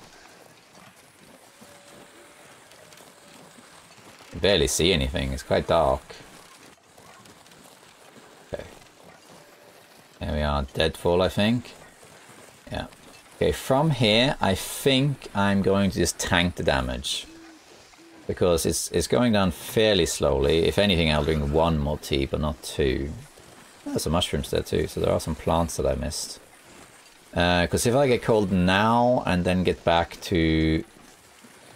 You barely see anything. It's quite dark. Okay. There we are. Deadfall, I think. Yeah. Okay, from here, I think I'm going to just tank the damage. Because it's going down fairly slowly. If anything, I'll drink 1 more tea, but not 2. There's some mushrooms there too, so there are some plants that I missed. Because if I get cold now and then get back to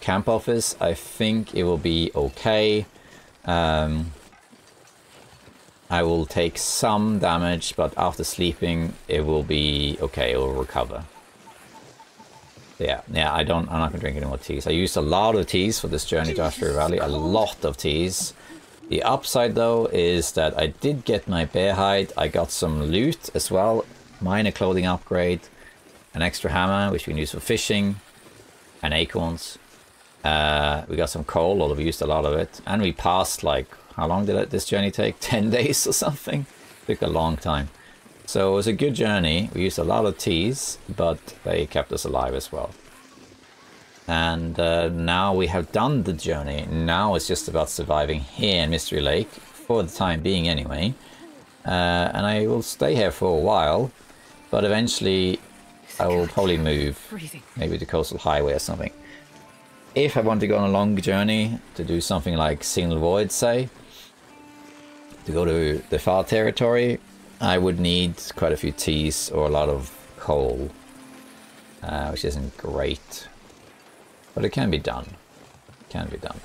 camp office, I think it will be okay. I will take some damage, but after sleeping, it will be okay. It will recover. Yeah, I'm not gonna drink any more teas. I used a lot of teas for this journey to Ash River Valley. A lot of teas. The upside though is that I did get my bear hide. I got some loot as well. Minor clothing upgrade. An extra hammer, which we can use for fishing. And acorns. We got some coal, although we used a lot of it. And we passed, like, how long did this journey take? 10 days or something? Took a long time. So it was a good journey. We used a lot of teas, but they kept us alive as well. And now we have done the journey. Now it's just about surviving here in Mystery Lake, for the time being anyway. And I will stay here for a while, but eventually I will probably move, maybe to Coastal Highway or something. If I want to go on a long journey, to do something like Signal Void, say, to go to the far territory, I would need quite a few teas or a lot of coal, which isn't great, but it can be done. It can be done.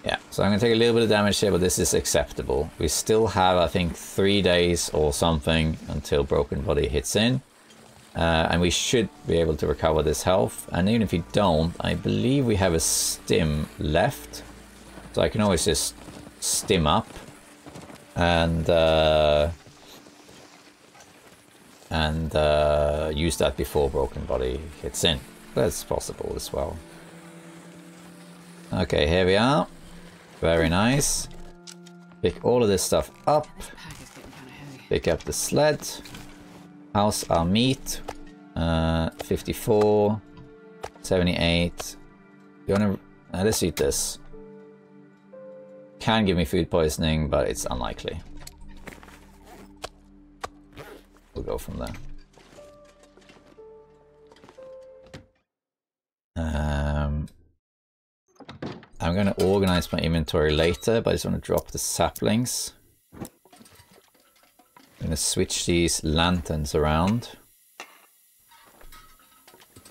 Yeah, so I'm going to take a little bit of damage here, but this is acceptable. We still have, I think, 3 days or something until Broken Body hits in. And we should be able to recover this health. And even if we don't, I believe we have a stim left. So I can always just stim up and use that before Broken Body hits in. That's possible as well. Okay, here we are. Very nice. Pick all of this stuff up. Pick up the sled. How's our meat? 54, 78. You wanna... let's eat this. Can give me food poisoning, but it's unlikely. We'll go from there. I'm going to organize my inventory later, but I just want to drop the saplings. I'm going to switch these lanterns around.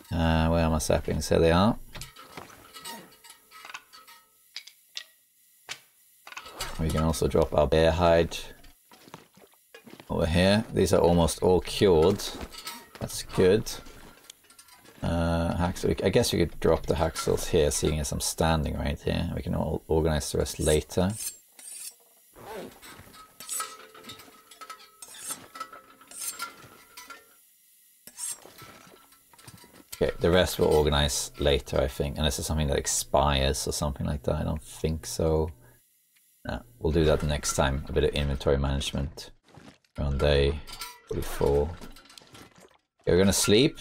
Where are my saplings? Here they are. We can also drop our bear hide over here. These are almost all cured. That's good. I guess we could drop the hacksaws here, seeing as I'm standing right here. We can all organize the rest later. Okay, the rest we'll organize later, I think. Unless it's something that expires or something like that. I don't think so. No, we'll do that next time. A bit of inventory management. Around day 44. Okay, we're gonna sleep.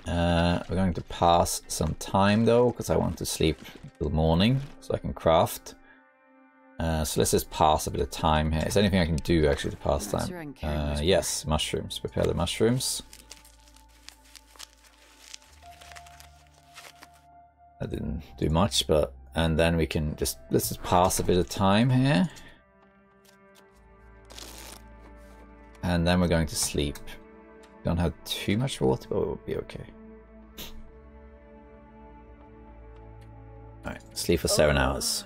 We're going to pass some time though, because I want to sleep until morning so I can craft. So let's just pass a bit of time here. Is there anything I can do actually to pass time? Yes, mushrooms. Prepare the mushrooms. That didn't do much, but... and then we can just... let's just pass a bit of time here. And then we're going to sleep. Don't have too much water, but we'll be okay. Alright, sleep for 7 hours.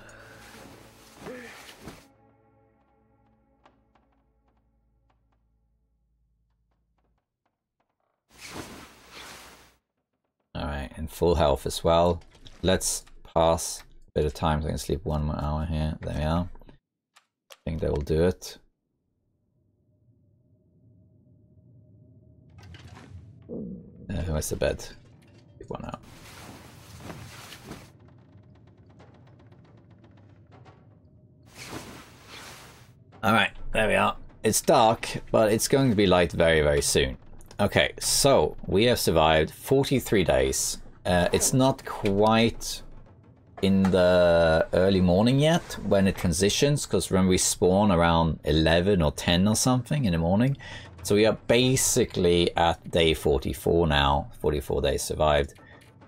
Alright, and full health as well. Let's pass a bit of time so I can sleep 1 more hour here. There we are. I think that will do it. Where's the bed? Keep 1 out. Alright, there we are. It's dark, but it's going to be light very, very soon. Okay, so we have survived 43 days. It's not quite in the early morning yet when it transitions, because when we spawn around 11 or 10 or something in the morning. So we are basically at day 44 now, 44 days survived,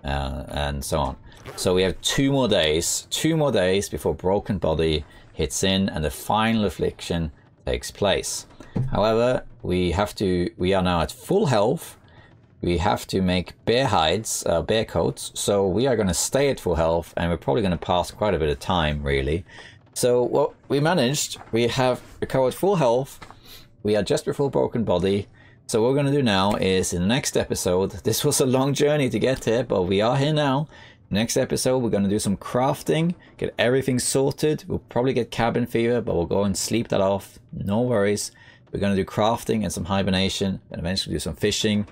and so on. So we have 2 more days before Broken Body hits in and the final affliction takes place. However, we are now at full health. We have to make bear hides, bear coats, so we are going to stay at full health, and we're probably going to pass quite a bit of time, really. So what we managed, we have recovered full health, we are just before Broken Body, so what we're going to do now is, in the next episode, this was a long journey to get here, but we are here now. Next episode, we're going to do some crafting, get everything sorted. We'll probably get cabin fever, but we'll go and sleep that off, no worries. We're going to do crafting and some hibernation, and eventually do some fishing.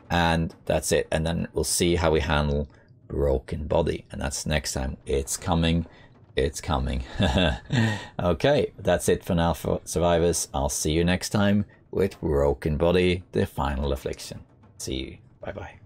And that's it. And then we'll see how we handle Broken Body. And that's next time. It's coming. It's coming. Okay, that's it for now for survivors. I'll see you next time with Broken Body, the final affliction. See you. Bye bye.